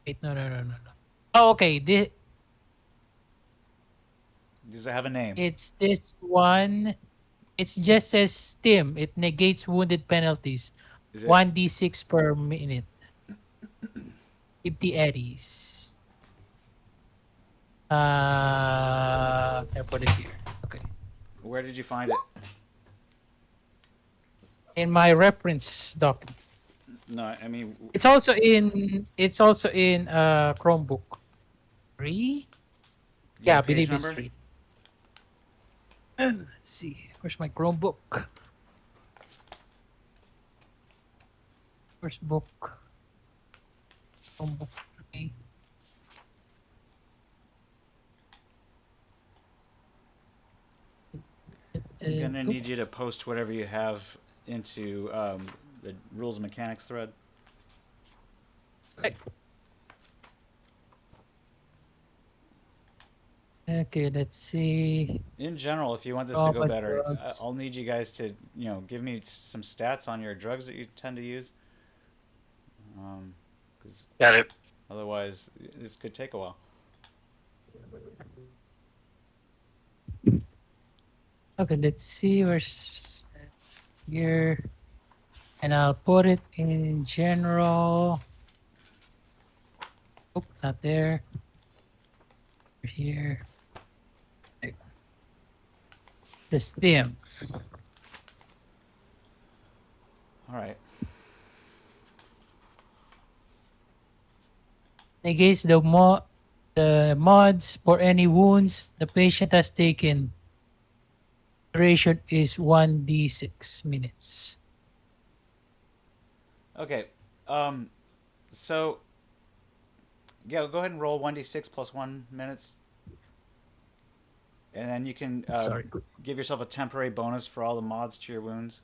Wait, no, no, no, no, no. Oh, okay. Does it have a name? It's this one. It's just says Stim. It negates wounded penalties. Is it 1d6 per minute. 50 eddies. I put it here. Okay. Where did you find it? In my reference document. No, I mean, It's also in Chromebook. 3? do you Yeah, I have a page believe it's number? 3. Let's see. Where's my Chromebook? Where's book? Chromebook 3. I'm gonna need you to post whatever you have into the rules and mechanics thread. Okay, let's see. In general, if you want this to Oh, go but better, drugs. I'll need you guys to give me some stats on your drugs that you tend to use, because Got it. otherwise this could take a while. Okay, let's see. Where's here? And I'll put it in general. Oh, not there. Here. System. All right. Negates the mods for any wounds the patient has taken. Duration is 1d6 minutes. Okay. So yeah, go ahead and roll 1d6 plus 1 minutes. and then you can Sorry. give yourself a temporary bonus for all the mods to your wounds.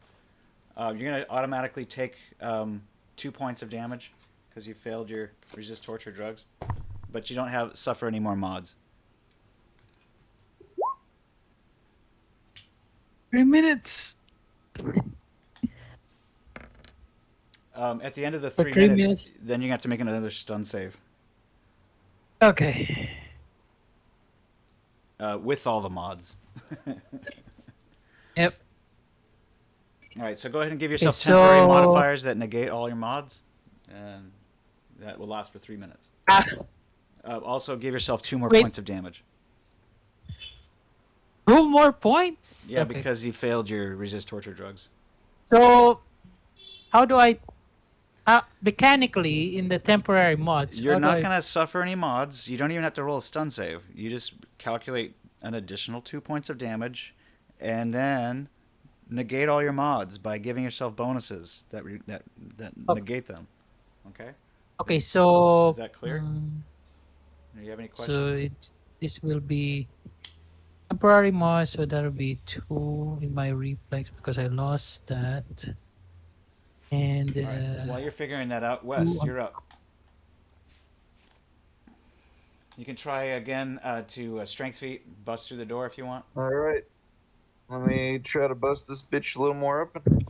You're gonna automatically take 2 points of damage because you failed your resist torture drugs, but you don't have suffer any more mods. 3 minutes. At the end of the For 3 minutes, 3 minutes. then you have to make another stun save Okay. with all the mods. Yep. All right, so go ahead and give Okay, yourself temporary so modifiers that negate all your mods, and that will last for 3 minutes. ah, Also, give yourself 2 more wait, points of damage. 2 more points. Yeah, Okay. because you failed your resist torture drugs. So how do I mechanically in the temporary mods? You're How do not I? gonna suffer any mods. You don't even have to roll a stun save. You just calculate an additional 2 points of damage, and then negate all your mods by giving yourself bonuses that Oh, negate them. Okay, okay. So is that clear? Do you have any so questions? this will be temporary mods. So that'll be 2 in my reflex because I lost that, and All right. While you're figuring that out, 2 Wes, on. you're up. You can try again to strength feat, bust through the door if you want. All right. Let me try to bust this bitch a little more open.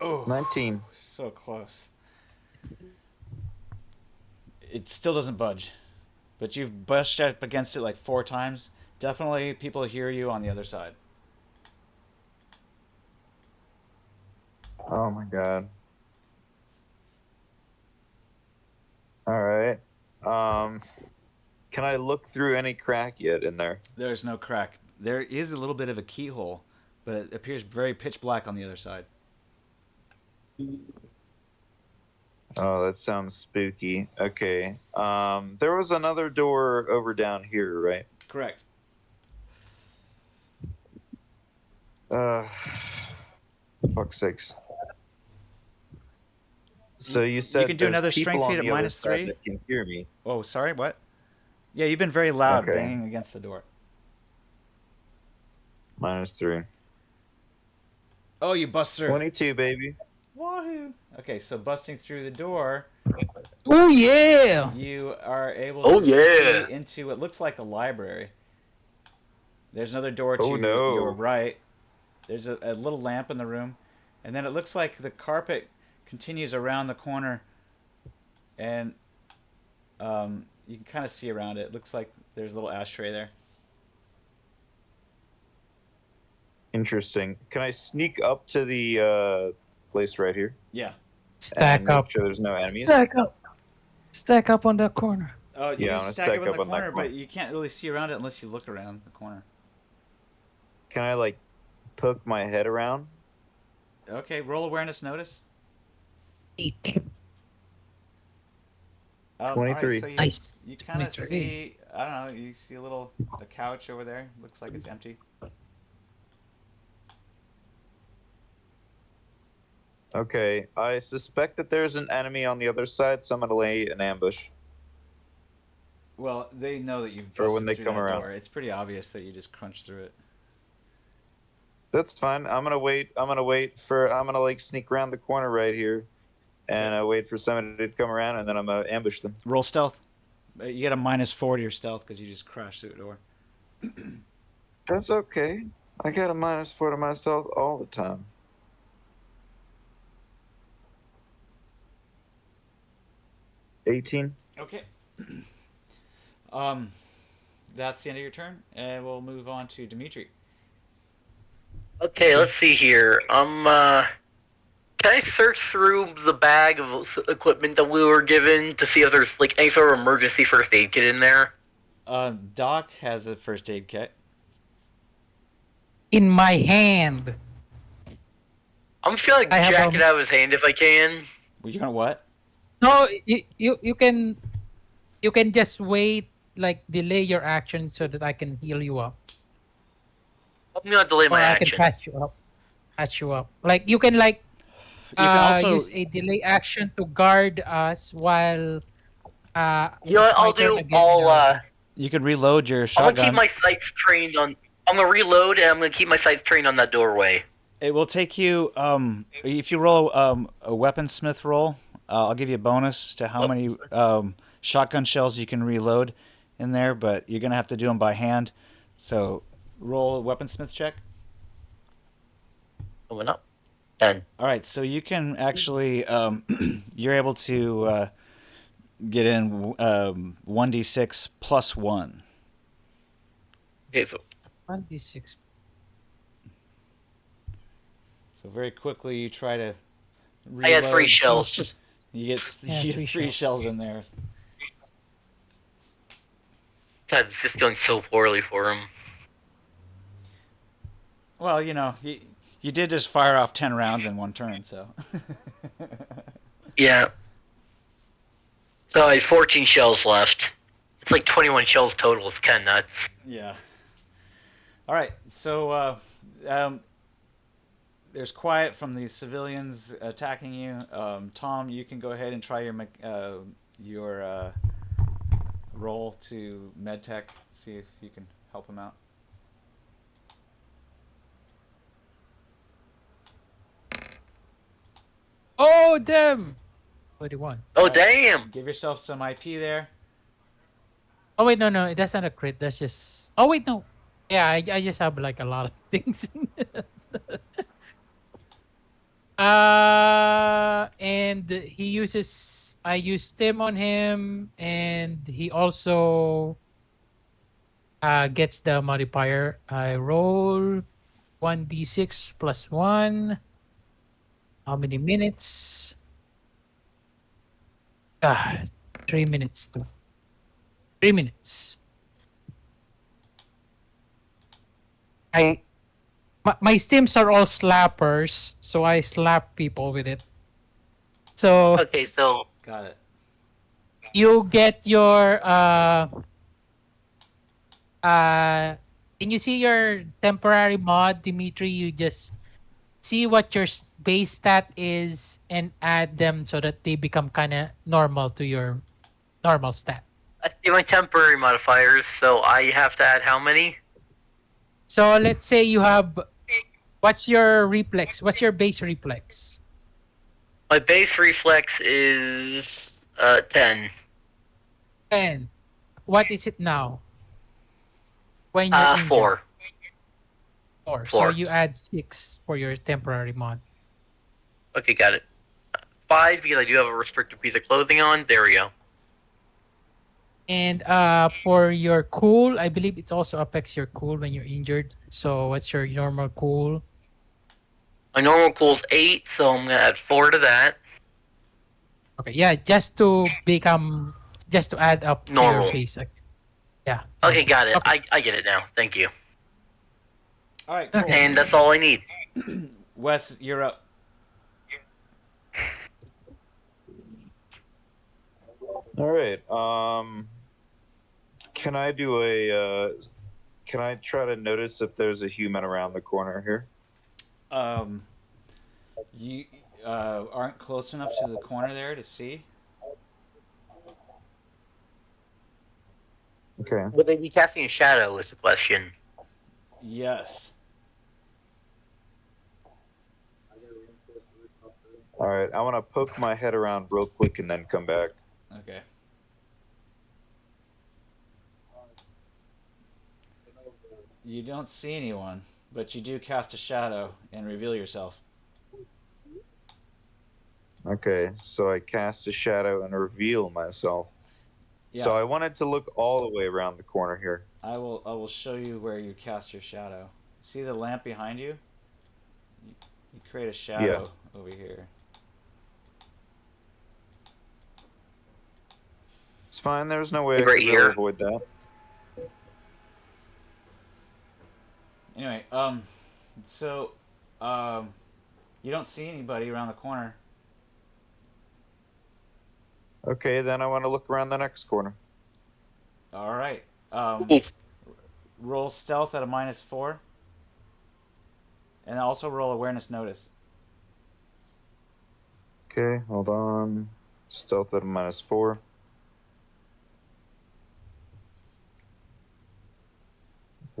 Oh, 19. so close. It still doesn't budge, but you've brushed up against it like 4 times. Definitely, people hear you on the other side. Oh my god. All right. Can I look through any crack yet in there? There's no crack. There is a little bit of a keyhole, but it appears very pitch black on the other side. Oh, that sounds spooky. Okay. There was another door over down here, right? Correct. Fuck's sakes. So you You said can do there's another people strength on feat at the other minus side 3. that can hear me. Oh, sorry, what? Yeah, you've been very loud Okay. banging against the door. -3. Oh, you bust through. 22, baby. Wahoo! Okay, so busting through the door, Oh yeah! you are able Oh to yeah. see into what looks like a library. There's another door to Oh no. your right. There's a little lamp in the room, and then it looks like the carpet continues around the corner, and you can kind of see around it. It looks like there's a little ashtray there. Interesting. Can I sneak up to the place right here Yeah. and Stack make up. sure there's no enemies? Stack up. Stack up on that corner. Oh, you Yeah, can I'm gonna stack stack up in up the on that corner, corner. but you can't really see around it unless you look around the corner. Can I like poke my head around? Okay, roll awareness notice. 8. All right, 23. so you Nice. kind of 23. see, I don't know, you see a couch over there. Looks like it's empty. Okay, I suspect that there's an enemy on the other side, so I'm gonna lay an ambush. Well, they know that you've For when busted they through come that around. door. It's pretty obvious that you just crunched through it. That's fine. I'm gonna wait. I'm gonna like sneak around the corner right here, and wait for somebody to come around, and then I'm gonna ambush them. Roll stealth. You get a -4 to your stealth because you just crashed through the door. That's okay. I got a -4 to my stealth all the time. 18. Okay. That's the end of your turn, and we'll move on to Dimitri. Okay, let's see here. Can I search through the bag of equipment that we were given to see if there's like any sort of emergency first aid kit in there? Doc has a first aid kit. In my hand. I'm just gonna I have jack it out of his hand if I can. Well, you're gonna what? No, you can just wait, like delay your action so that I can heal you up, I'm gonna delay or my I can action. patch you up. Patch you up. Like you can like You can also use a delay action to guard us while You know It's what? my turn again. You could reload your I'm gonna keep shotgun. my sights trained on. I'm gonna reload and I'm gonna keep my sights trained on that doorway. It will take you if you roll a weaponsmith roll. I'll give you a bonus to how Oh, many shotgun shells you can reload in there, but you're gonna have to do them by hand. So roll a weaponsmith check. coming up. 10. All right, so you can actually you're able to get in 1d6 plus 1. Okay, so 1d6. So very quickly you try to I have 3 reload. shells. You get Yeah, you get three three shells shells. in there. God, it's just going so poorly for him. Well, you did just fire off 10 rounds in one turn, so. Yeah. So I had 14 shells left. It's like 21 shells total. It's kind of nuts. Yeah. All right, so there's quiet from the civilians attacking you. Tom, you can go ahead and try your roll to medtech. See if you can help him out. Oh, damn! 21. Oh, Alright. damn! Give yourself some IP there. Oh, wait, no. That's not a crit. That's just. Oh, wait, no. Yeah, I just have like a lot of things in it. And I used stim on him, and he also gets the modifier. I roll 1d6 plus 1. How many minutes? Ah, 3 minutes. 3 minutes. I my stims are all slappers, so I slap people with it. So Okay, so Got it. you get your uh can you see your temporary mod, Dimitri? You just see what your base stat is and add them so that they become kind of normal to your normal stat. I see my temporary modifiers, so I have to add how many? So let's say you have, what's your reflex? What's your base reflex? My base reflex is 10. 10. What is it now when you're injured? 4. 4. So 4. you add 6 for your temporary mod. Okay, got it. 5 because I do have a restricted piece of clothing on. There we go. And for your cool, I believe it also affects your cool when you're injured. So what's your normal cool? My normal cool's 8, so I'm gonna add 4 to that. Okay, yeah, just to add up to your Normal. basic. Yeah. Okay, Normal. got it. Okay. I get it now. Thank you. All right, cool. Okay. And that's all I need. Wes, you're up. All right. Can I do can I try to notice if there's a human around the corner here? You aren't close enough to the corner there to see. Okay. Would they be casting a shadow is the question. Yes. All right. I want to poke my head around real quick and then come back. Okay. You don't see anyone, but you do cast a shadow and reveal yourself. Okay. So I cast a shadow and reveal myself. Yeah. So I wanted to look all the way around the corner here. I will show you where you cast your shadow. See the lamp behind you? You create a shadow over here. It's fine. There's no way I Right could really here? avoid that. Anyway, so you don't see anybody around the corner. Okay, then I want to look around the next corner. All right. Roll stealth at a -4. And also roll awareness notice. Okay, hold on. Stealth at a -4.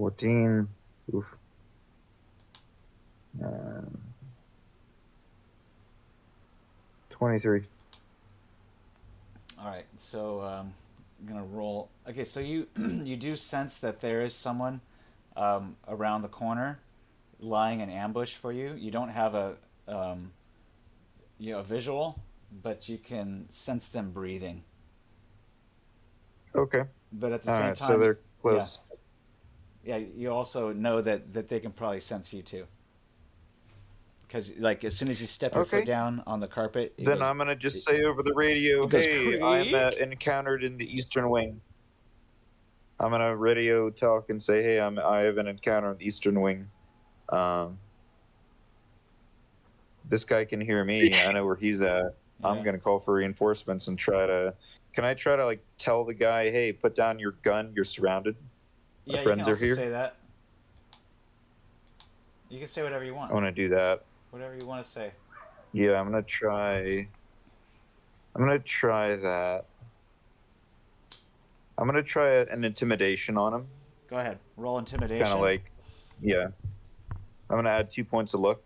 14. Oof. Um, 23. All right, so I'm gonna roll. Okay, so you you do sense that there is someone around the corner, lying in ambush for you. You don't have um, a visual, but you can sense them breathing. Okay. But at the All same right. So time, they're yeah, close. yeah, you also know that they can probably sense you too. Because like as soon as you step your foot Okay. down on the carpet, Then I'm gonna just say over the radio, it goes "Hey, I'm creak. encountered in the Eastern Wing." I'm gonna radio talk and say, "Hey, I have an encounter in the Eastern Wing. Um, this guy can hear me. I know where he's at. I'm Yeah, gonna call for reinforcements and try to. Can I try to like tell the guy, hey, put down your gun. You're surrounded. My yeah. You can friends are also here. say that. You can say whatever you I want. want to do that. Whatever you want to say. Yeah, I'm gonna try. I'm gonna try that. I'm gonna try an intimidation on him. Go ahead. Roll Kind of intimidation. like, yeah. I'm gonna add 2 points of luck.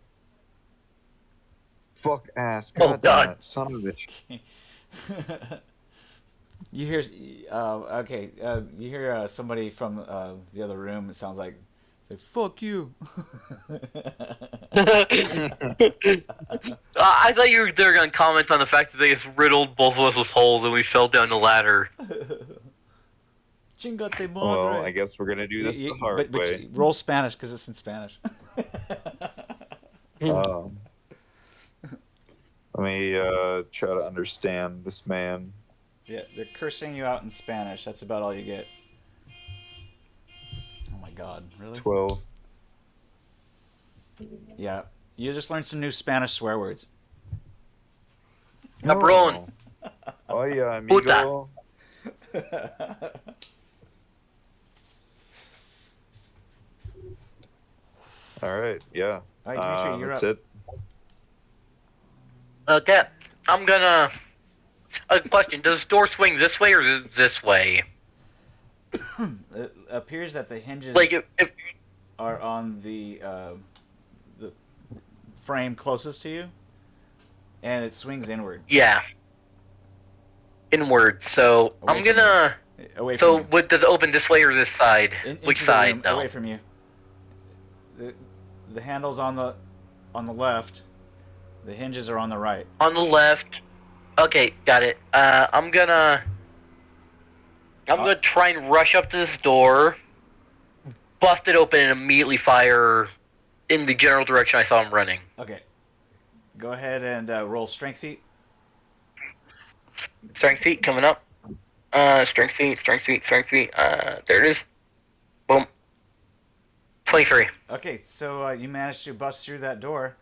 Fuck ass. Oh God damn God. it. Son of a bitch. You hear, okay, you hear somebody from the other room. It sounds like, say, "Fuck you." I thought they were gonna comment on the fact that they just riddled both of us with holes and we fell down the ladder. Chingate Well, I madre. guess we're gonna do this the hard But way. roll Spanish because it's in Spanish. Um, Let me try to understand this man. Yeah, they're cursing you out in Spanish. That's about all you get. Oh my God, really? 12. Yeah, you just learned some new Spanish swear words. Cabron. Oh. Oye, Puta. amigo. All right, yeah. All right, Dimitri, you're That's up. it. Okay. I'm gonna. A question: does the door swing this way or this way? It appears that the hinges Like if are on the frame closest to you, and it swings inward, yeah, inward. So away I'm from you, gonna. away from So you, does it open this way or this side? Which into the side room, though? away from you. The the handles on the left. The hinges are on the right. On the left. Okay, got it. I'm Uh, gonna try and rush up to this door, bust it open, and immediately fire in the general direction I saw him running. okay, go ahead and roll strength feat. Strength feet coming up. Strength feet, strength feet, strength feet. There it is. Boom. 23. Okay, so you managed to bust through that door.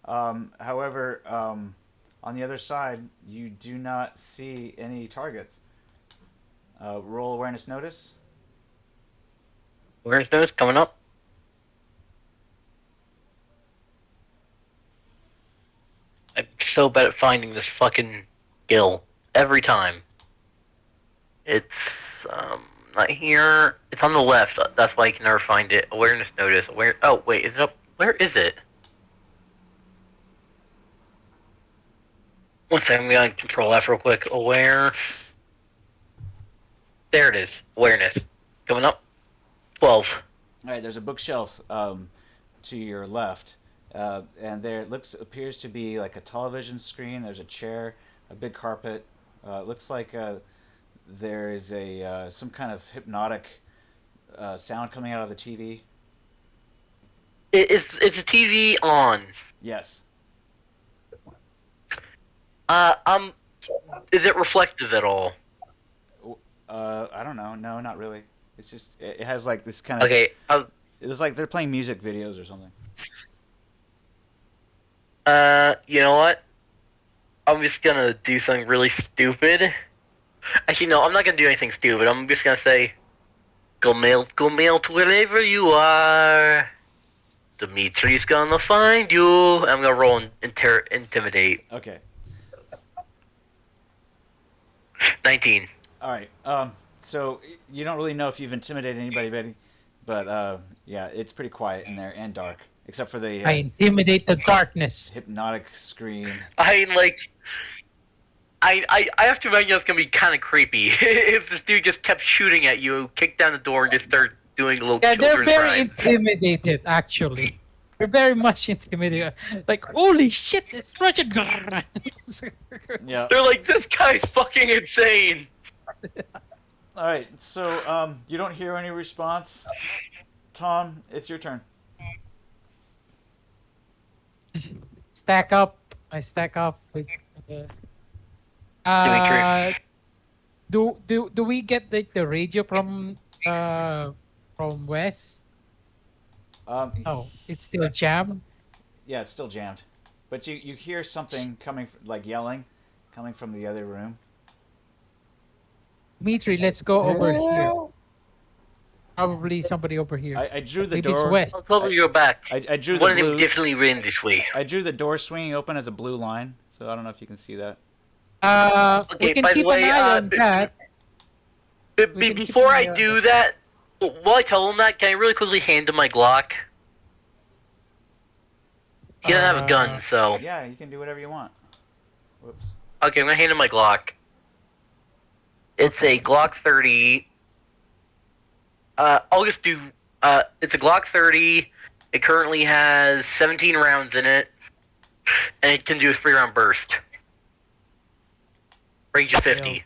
However, on the other side, you do not see any targets. Roll awareness notice. Where's those coming up? I'm so bad at finding this fucking skill every time. It's not here. It's on the left. That's why I can never find it. Awareness notice. Oh wait, is it up? Where is it? One second, I'm gonna control F real quick. Aware. There it is. Awareness. Coming up. 12. All right, there's a bookshelf to your left, and there it appears to be like a television screen. There's a chair, a big carpet. It looks like there is a some kind of hypnotic sound coming out of the TV. It's a TV on. Yes. Um, is it reflective at all? I don't know. No, not really. It's just it has like this kind of. Okay. It's like they're playing music videos or something. You know what? I'm just gonna do something really stupid. Actually, no, I'm not gonna do anything stupid. I'm just gonna say, go mail to wherever you are. Dimitri's gonna find you. I'm gonna roll intimidate. Okay. 19. All right. So you don't really know if you've intimidated anybody, But yeah, it's pretty quiet in there and dark, except for the I intimidate the darkness. hypnotic screen. I mean, like, I have to imagine that's gonna be kind of creepy if this dude just kept shooting at you, kicked down the door, and just started doing little Yeah, they're children's very rhymes. intimidated, actually. They're very much intimidated. Like, holy shit, this Russian. Yeah. They're like, this guy's fucking insane. All right. So you don't hear any response. Tom, it's your turn. Stack up. I stack up with. Dimitri. Do we get the radio from West? Oh, it's still jammed. Yeah, it's still jammed, but you hear something coming like yelling, coming from the other room. Dimitri, let's go over here. Probably somebody over here. I drew the Maybe it's door. West. I'll probably go back. I drew the One of them blue. definitely ran this way. I drew the door swinging open as a blue line, so I don't know if you can see that. We Okay, can by the keep way, an eye on that. We can keep Before an I eye on do that, while I tell him that, can I really quickly hand him my Glock? He doesn't have a gun, so... Yeah, you can do whatever you want. Whoops. Okay, I'm gonna hand him my Glock. It's a Glock 30. I'll just do... it's a Glock 30. It currently has 17 rounds in it. And it can do a 3-round burst. Range of 50.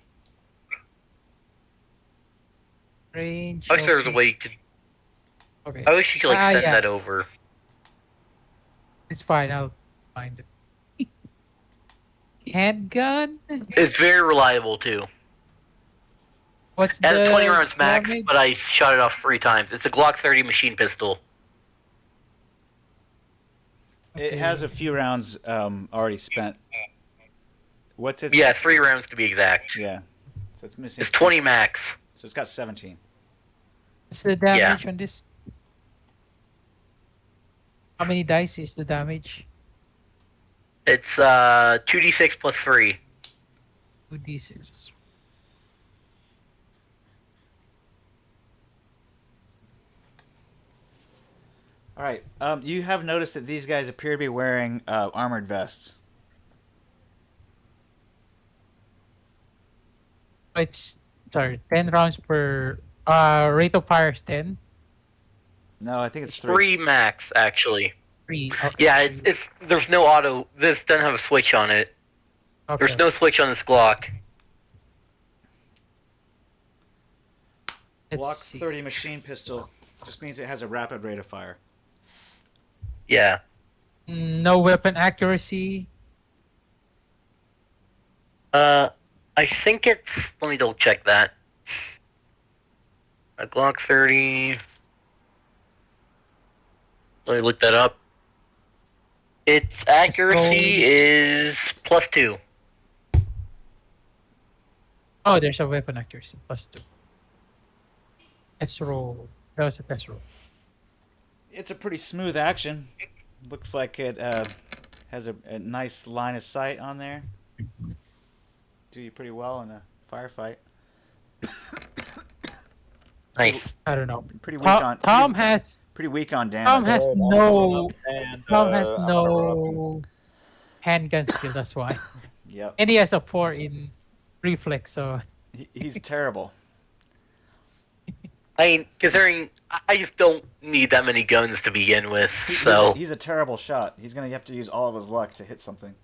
Range. I wish there was a okay. way you could... Okay. I wish you could, like, send yeah. that over. It's fine. I'll find it. Handgun? It's very reliable, too. What's It has the 20 rounds max, damage? but I shot it off 3 times. It's a Glock 30 machine pistol. It has a few rounds already spent. What's its? Yeah, 3 rounds to be exact. Yeah. So it's missing. It's 20 max. So it's got 17. What's the damage on this? How many dice is the damage? It's 2d6 plus 3. 2d6. All right. You have noticed that these guys appear to be wearing armored vests. It's sorry, 10 rounds per rate of fire is 10. No, I think it's It's 3. 3 max, actually. 3. Okay. Yeah, it's there's no auto. This doesn't have a switch on it. Okay. There's no switch on this Glock. Let's Glock see. 30 machine pistol just means it has a rapid rate of fire. Yeah. No weapon accuracy. I think it's... Let me double check that. A Glock 30... Let me look that up. Its accuracy is plus 2. Oh, there's a weapon accuracy plus 2. Test roll. That was a test roll. It's a pretty smooth action. Looks like it has a nice line of sight on there. Do you pretty well in a firefight. Nice. I don't know. Pretty weak on Tom has pretty weak on damage. Tom has Alright, I'm no going up and, Tom has I'm gonna run up no handgun skill. That's why. Yep. And he has a 4 in reflex. So He's terrible. I mean, considering I just don't need that many guns to begin with, so... He's a terrible shot. He's going to have to use all of his luck to hit something.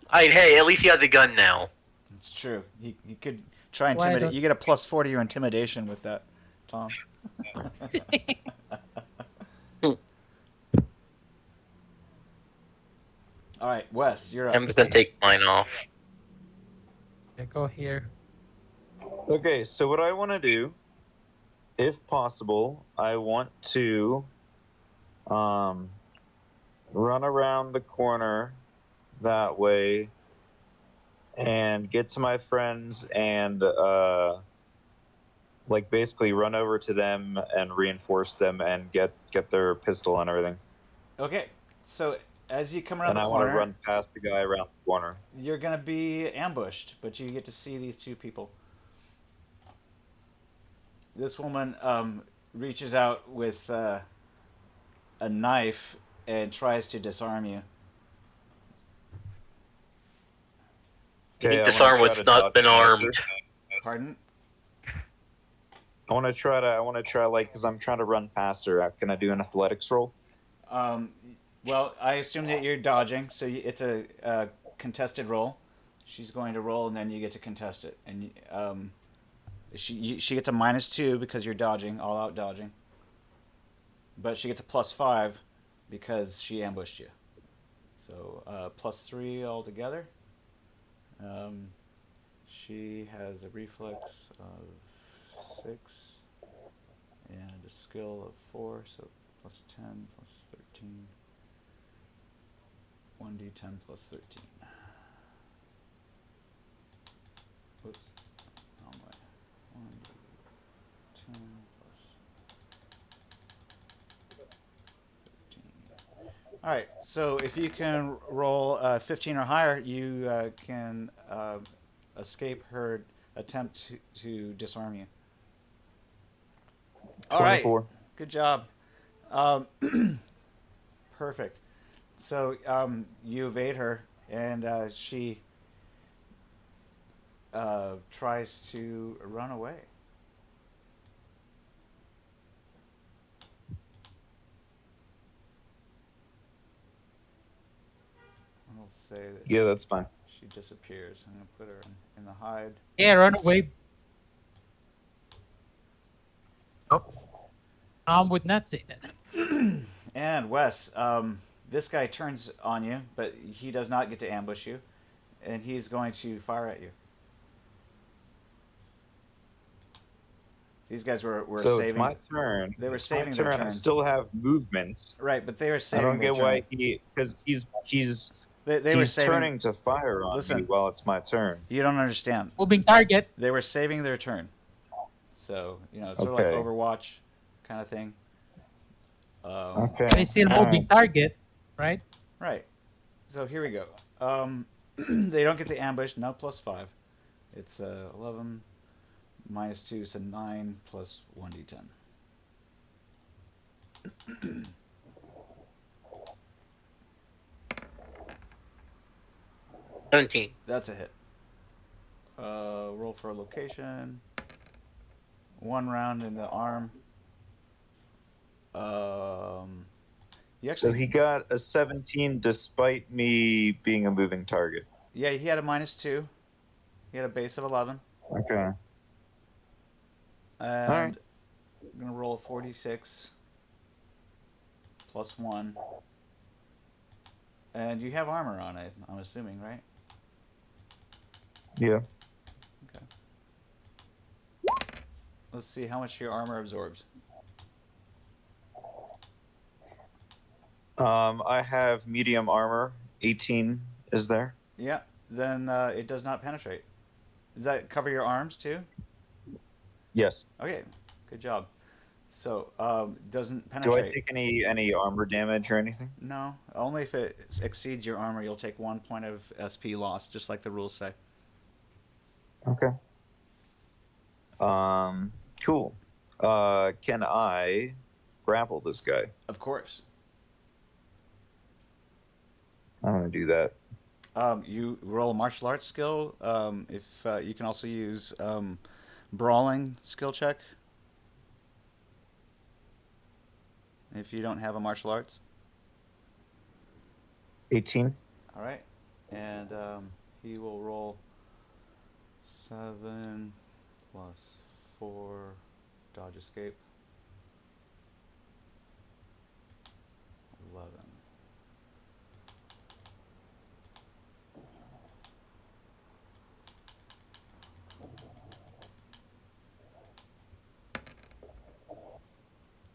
I mean, hey, at least he has a gun now. It's true. He could try Why intimidate. don't- You get a plus 4 to your intimidation with that, Tom. All right, Wes, you're up. I'm just gonna take mine off. yeah, go here. Okay, so what I want to do, if possible, I want to run around the corner that way and get to my friends and like basically run over to them and reinforce them and get their pistol and everything. Okay, so as you come around And the I want corner, to run past the guy around the corner. you're going to be ambushed, but you get to see these two people. This woman reaches out with a knife and tries to disarm you. You Okay, can I want to disarm try what's to not dodge been faster. armed. Pardon? I want to try like because I'm trying to run past her. Can I do an athletics roll? Um, well, I assume that you're dodging, so it's a contested roll. She's going to roll, and then you get to contest it. And she gets a -2 because you're dodging, all out dodging. But she gets a +5 because she ambushed you. So +3 altogether. Um, she has a reflex of 6 and a skill of 4, so +10 +13. 1d10 +13. Whoops. Oh my. 1d10 +13. Alright, so if you can roll 15 or higher, you can escape her attempt to disarm you. Alright, 24. good job. Um, perfect. So you evade her, and she tries to run away. And we'll say that Yeah, that's fine. she disappears. I'm going to put her in the hide. Yeah, run away. Oh, would not say that. And Wes, this guy turns on you, but he does not get to ambush you, and he's going to fire at you. These guys were So it's saving. my turn. They were It's my saving their turn. I turn. still have movement. Right, but they were I saving don't their get turn. why because They were he's saving. turning to fire on me Listen. while it's my turn. You don't understand. Moving target. They were saving their turn. So, it's sort of like Okay. Overwatch kind of thing. Okay. And it's still all moving right. target, right? Right. So here we go. They don't get the ambush. No +5. It's 11 -2, so 9 plus 1d10. 17. That's a hit. Roll for a location. 1 round in the arm. You So actually, he got a 17 despite me being a moving target. yeah, he had a -2. He had a base of 11. Okay. And All right. I'm going to roll a 46 plus 1. And you have armor on it, I'm assuming, right? Yeah. Okay. Let's see how much your armor absorbs. I have medium armor. 18 is there? Yeah, then it does not penetrate. Does that cover your arms too? Yes. Okay, good job. So, doesn't Do I penetrate. take any armor damage or anything? No, only if it exceeds your armor, you'll take 1 point of SP loss, just like the rules say. Okay. Cool. Can I grapple this guy? Of course. I'm gonna do that. You roll a martial arts skill. If you can also use brawling skill check. If you don't have a martial arts. 18. All right, and he will roll 7 plus 4 dodge escape. 11.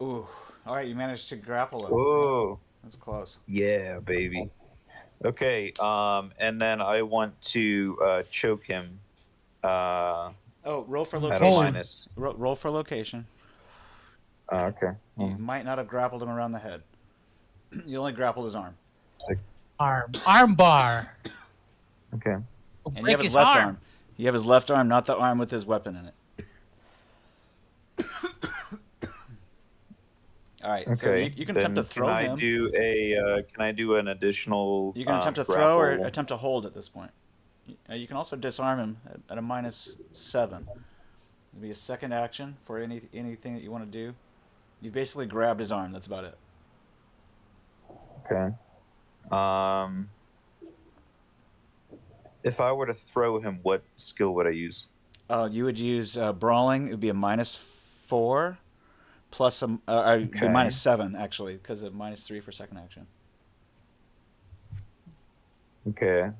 Ooh. All right, you managed to grapple him. Whoa. That's close. Yeah, baby. Okay. And then I want to choke him. Oh, roll for At a location. minus. Roll for location. Okay. You might not have grappled him around the head. You only grappled his arm. Arm bar. Okay. Will And you break have his his left arm. arm. You have his left arm, not the arm with his weapon in it. All right, so Okay. you can attempt to Then throw him. can I do an additional You can attempt to throw or grapple? attempt to hold at this point. You can also disarm him at a -7. It'll be a second action for anything that you want to do. You basically grabbed his arm. That's about it. Okay. Um, if I were to throw him, what skill would I use? You would use brawling. It would be a -4 plus it'd be Okay. -7 actually because of -3 for second action. Okay.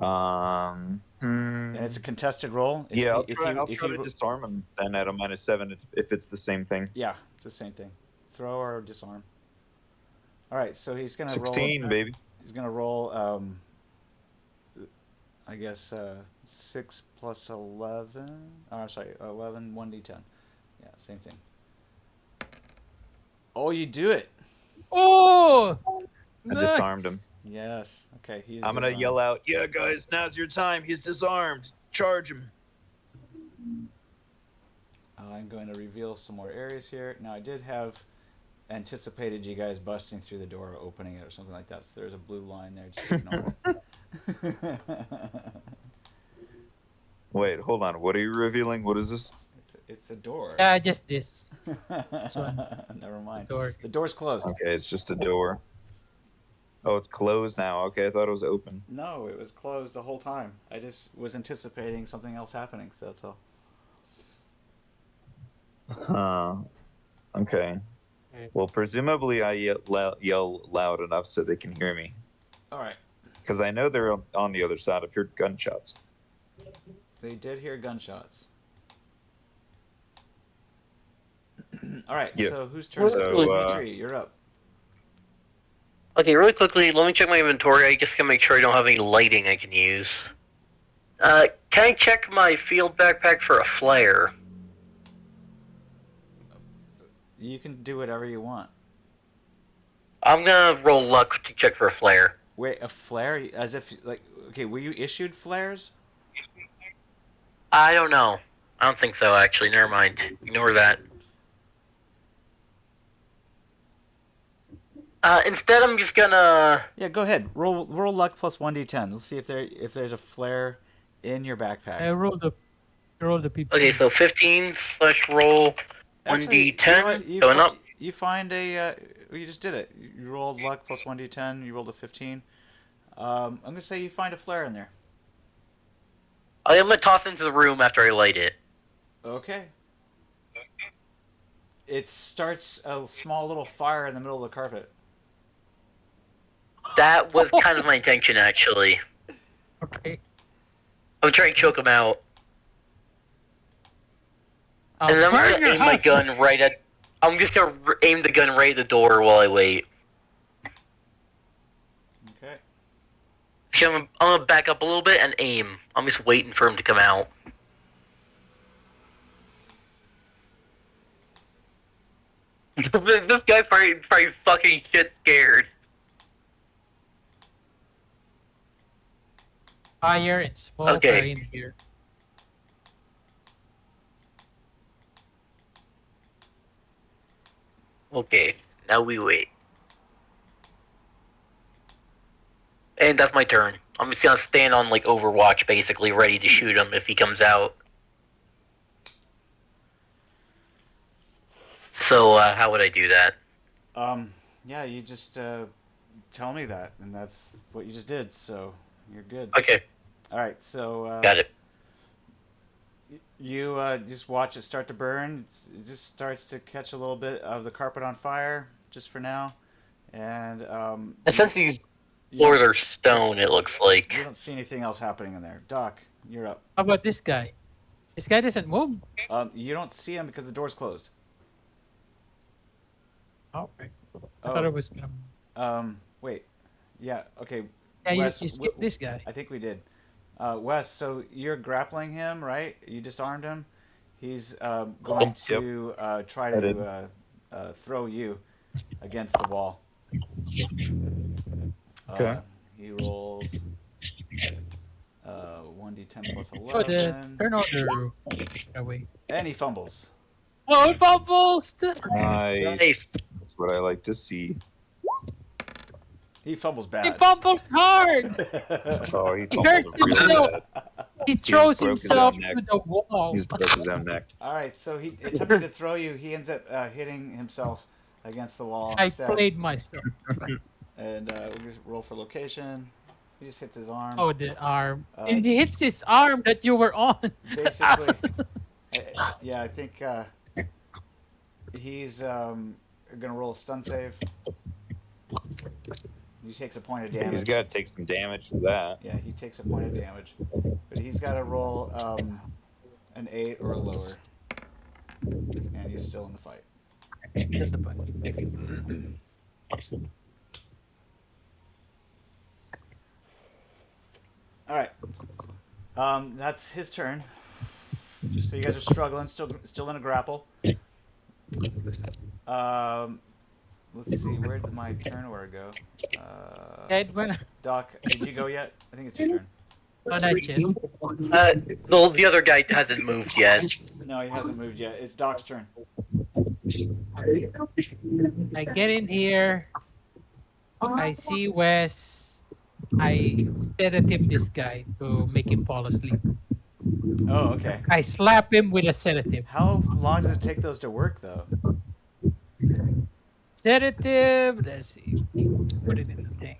And it's a contested roll. Yeah, I'll If try to you disarm him then at a -7 if it's the same thing. yeah, it's the same thing. Throw or disarm. All right, so he's gonna roll. 16, baby. He's gonna roll. I guess 6 plus 11. Oh, I'm sorry, 11 1d10. Yeah, same thing. Oh, you do it. Oh, I disarmed him. nice. Yes. Okay. He's. I'm gonna disarmed. yell out, "Yeah, guys, now's your time. He's disarmed. Charge him." I'm going to reveal some more areas here. Now, I did have anticipated you guys busting through the door, or opening it, or something like that. So there's a blue line there. Just ignore it. Wait, hold on. What are you revealing? What is this? It's a door. Yeah, just this one. Never mind. Door. The door's closed. Okay, it's just a door. Oh, it's closed now. Okay, I thought it was open. No, it was closed the whole time. I just was anticipating something else happening, so that's all. Huh. Okay. Okay. Well, presumably I yell loud enough so they can hear me. All right. Because I know they're on the other side. I've heard gunshots. They did hear gunshots. All right. Yeah. So whose turn? So, Dimitri, you're up. Okay, really quickly, let me check my inventory. I just gotta make sure I don't have any lighting I can use. Can I check my field backpack for a flare? You can do whatever you want. I'm gonna roll luck to check for a flare. Wait, a flare? As if like okay, were you issued flares? I don't know. I don't think so, actually. Never mind. Ignore that. Instead, I'm just gonna... Yeah, go ahead. Roll luck plus 1d10. Let's see if there's a flare in your backpack. I roll the people. Okay, so 15 slash roll Actually, 1d10. you know what? Going up. You find a. You just did it. You rolled luck plus 1d10. You rolled a 15. I'm gonna say you find a flare in there. I'm gonna toss it into the room after I light it. Okay. It starts a small little fire in the middle of the carpet. That was kind of my intention, actually. Okay. I'm trying to choke him out. I'll And then I'm burn gonna your aim my house. gun right at... I'm just gonna aim the gun right at the door while I wait. Okay. So I'm gonna back up a little bit and aim. I'm just waiting for him to come out. This guy's probably fucking shit scared. Fire and smoke Okay. are in here. Okay, now we wait. And that's my turn. I'm just gonna stand on like Overwatch, basically, ready to shoot him if he comes out. So, how would I do that? Yeah, you just tell me that, and that's what you just did. So you're good. Okay, All right. So got it. you just watch it start to burn. It just starts to catch a little bit of the carpet on fire, just for now, and And since these you floors don't are stone, it looks like. you don't see anything else happening in there. Doc, you're up. How about this guy? This guy doesn't move. You don't see him because the door's closed. Oh, okay. I Oh. thought it was gonna. Wait. Yeah. Okay. Yeah, Wes, you skipped this guy. I think we did. Wes, so you're grappling him, right? You disarmed him. He's going Yep. to try I did. to throw you against the wall. Okay. He rolls 1d10 plus Oh, the 11, turn order. Away. and he fumbles. Oh, bubbles! Nice. That's what I like to see. He fumbles He bad. bubbles hard! Oh, he He fumbled hurts really himself! bad. He He just throws broke his himself own neck. to the wall. He just broke his own neck. All right, so he attempted to throw you. He ends up hitting himself against the wall I instead. played myself. And we just roll for location. He just hits his arm. Oh, the arm. Uh, It hits his arm that you were on. Basically, yeah, I think he's gonna roll a stun save. He takes a point of damage. He's got to take some damage for that. Yeah, he takes a point of damage, but he's got to roll an 8 or lower, and he's still in the fight. All right, that's his turn. So you guys are struggling, still in a grapple. Let's see, where did my turn order go? Doc, did you go yet? I think it's your turn. Oh, not yet. The other guy hasn't moved yet. No, he hasn't moved yet. It's Doc's turn. I get in here. I see Wes. I sedative this guy to make him fall asleep. Oh, okay. I slap him with a sedative. How long does it take those to work, though? Sedative. Let's see. Put it in the thing.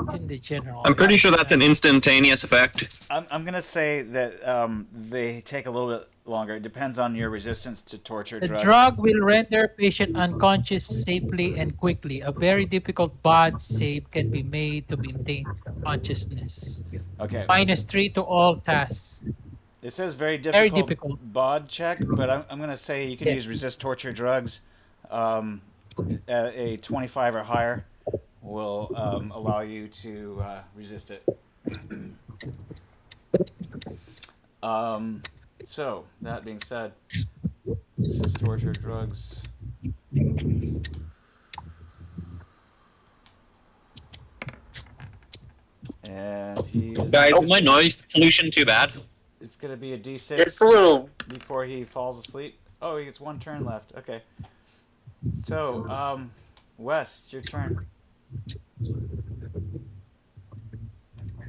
It's in the general. I'm pretty sure that's an instantaneous effect. I'm gonna say that they take a little bit longer. It depends on your resistance to torture The drugs. drug will render patient unconscious safely and quickly. A very difficult bod save can be made to maintain consciousness. Okay. -3 to all tasks. It says very difficult, Very difficult. bod check, but I'm gonna say you can use Yes. resist torture drugs. At a 25 or higher will allow you to resist it. So that being said, resist torture drugs. And he is Guys, not is my noise pollution too bad? It's gonna be a D6 It's a little. before he falls asleep. Oh, he gets one turn left. Okay. So, Wes, it's your turn.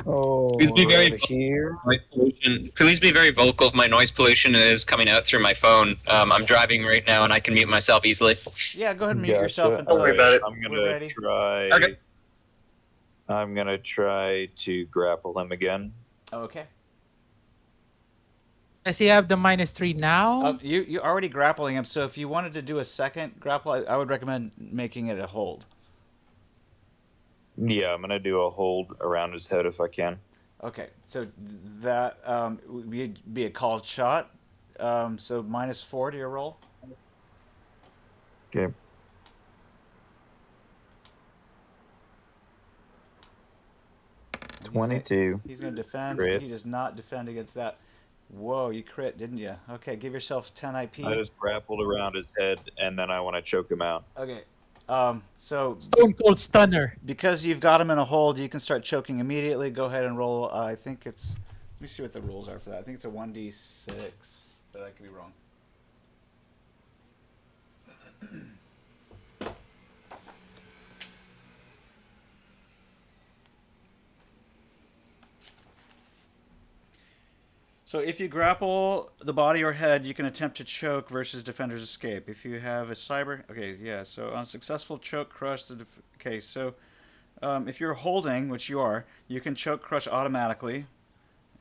Oh, Please be very right here. Noise pollution. Please be very vocal if my noise pollution is coming out through my phone. I'm driving right now and I can mute myself easily. Yeah, go ahead and mute Gotcha. yourself. Don't worry about it. I'm We're ready. gonna try. Okay. I'm gonna try to grapple him again. Okay. Does he have the -3 now? You're already grappling him, so if you wanted to do a second grapple, I would recommend making it a hold. Yeah, I'm gonna do a hold around his head if I can. Okay, so that would be a called shot. So -4 to your roll. Okay. And 22. He's gonna defend. Crit. He does not defend against that. Whoa, you crit, didn't you? Okay, give yourself 10 IP. I just grappled around his head, and then I want to choke him out. Okay. So Stone Cold Stunner. because you've got him in a hold, you can start choking immediately. Go ahead and roll. I think it's. Let me see what the rules are for that. I think it's a 1d6, but I could be wrong. So if you grapple the body or head, you can attempt to choke versus defender's escape. If you have a cyber... Okay, yeah, so on successful choke crush... Okay, so if you're holding, which you are, you can choke crush automatically,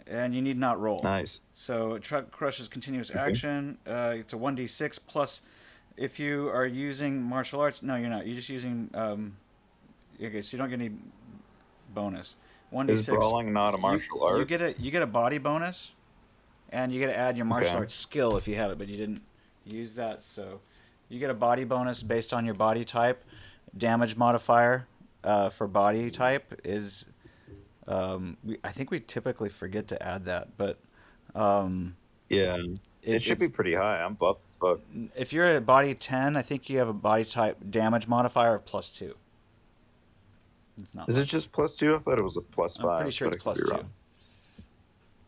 and you need not roll. Nice. So choke crush is continuous action. It's a 1d6 plus... If you are using martial arts... No, you're not. You're just using... Okay, so you don't get any bonus. 1d6. Is brawling not a martial art? You get a body bonus, and you get to add your martial Okay. arts skill if you have it, but you didn't use that. So you get a body bonus based on your body type. Damage modifier for body type is I think we typically forget to add that, but Yeah. It should be it's- pretty high. I'm buff as fuck. if you're at body 10, I think you have a body type damage modifier of +2. It's not. Is it just +2? I thought it was a +5. I'm pretty sure but it's I could be +2. wrong.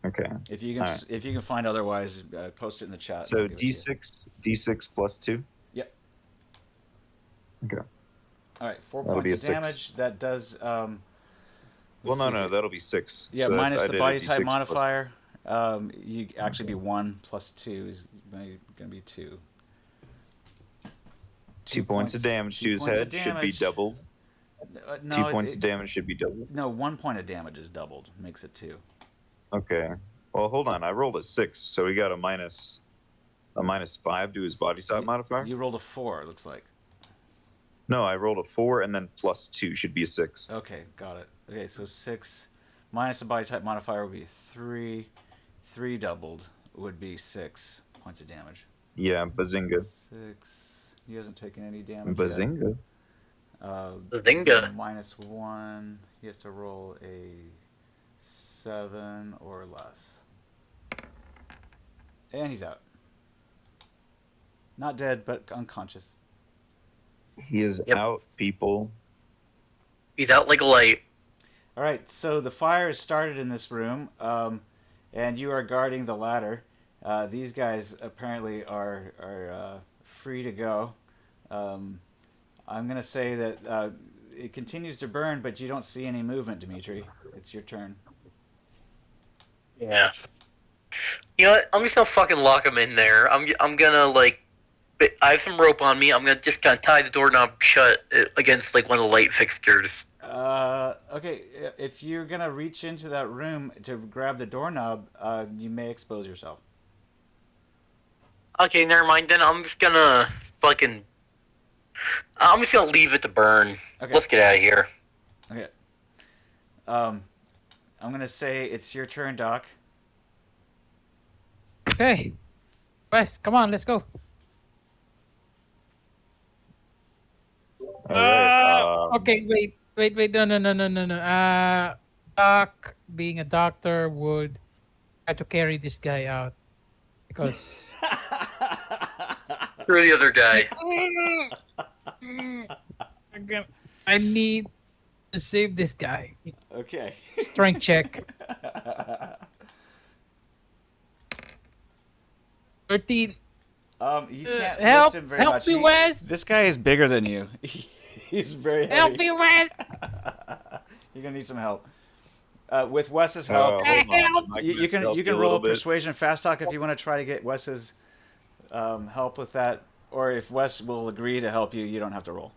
Okay. If you can, Alright. if you can find otherwise, post it in the chat. and So I'll give it to you. D6 plus 2. Yep. Okay. All right, 4 That'll be points a of 6. damage. That does. Well, let's no, see no, here. that'll be 6. Yeah, So minus I the did a body type D6 plus modifier. You actually Okay. be 1 plus 2 is going to be 2. 2 points of damage to 2 his points of head should be damage. doubled. No, 2 points of damage should be doubled. no, 1 point of damage is doubled, makes it 2. Okay. Well, hold on. I rolled a 6, so we got a minus 5 to his body type modifier. You rolled a 4, it looks like. No, I rolled a 4 and then plus 2 should be a 6. Okay, got it. Okay, so 6 minus the body type modifier would be 3. 3 doubled would be 6 points of damage. Yeah, bazinga. 6. He hasn't taken any damage Bazinga. yet. Bazinga. Minus 1. He has to roll a 7 or less. And he's out. Not dead, but unconscious. He is Yep. out, people. He's out like a light. All right, so the fire has started in this room, and you are guarding the ladder. These guys apparently are free to go. I'm going to say that it continues to burn, but you don't see any movement, Dimitri. It's your turn. Yeah. You know what? I'm just gonna fucking lock him in there. I'm gonna like, I have some rope on me. I'm gonna just kind of tie the doorknob shut against like one of the light fixtures. Okay, if you're going to reach into that room to grab the doorknob, you may expose yourself. Okay, never mind. Then I'm just gonna fucking. I'm just gonna leave it to burn. Okay. Let's get out of here. Okay. I'm going to say it's your turn, Doc. Okay. Wes, come on, let's go. All right. Okay, wait. No. Doc, being a doctor, would try to carry this guy out because Screw the other guy. I need to save this guy. Okay. Strength check. 13. You can't help- lift him very help much. me, Wes. This guy is bigger than you. He's very heavy. Help me, Wes. You're gonna need some help. With Wes's help, hold on. Help. Am I you gonna help can a roll little bit? persuasion fast talk if you want to try to get Wes's help with that, or if Wes will agree to help you, you don't have to roll.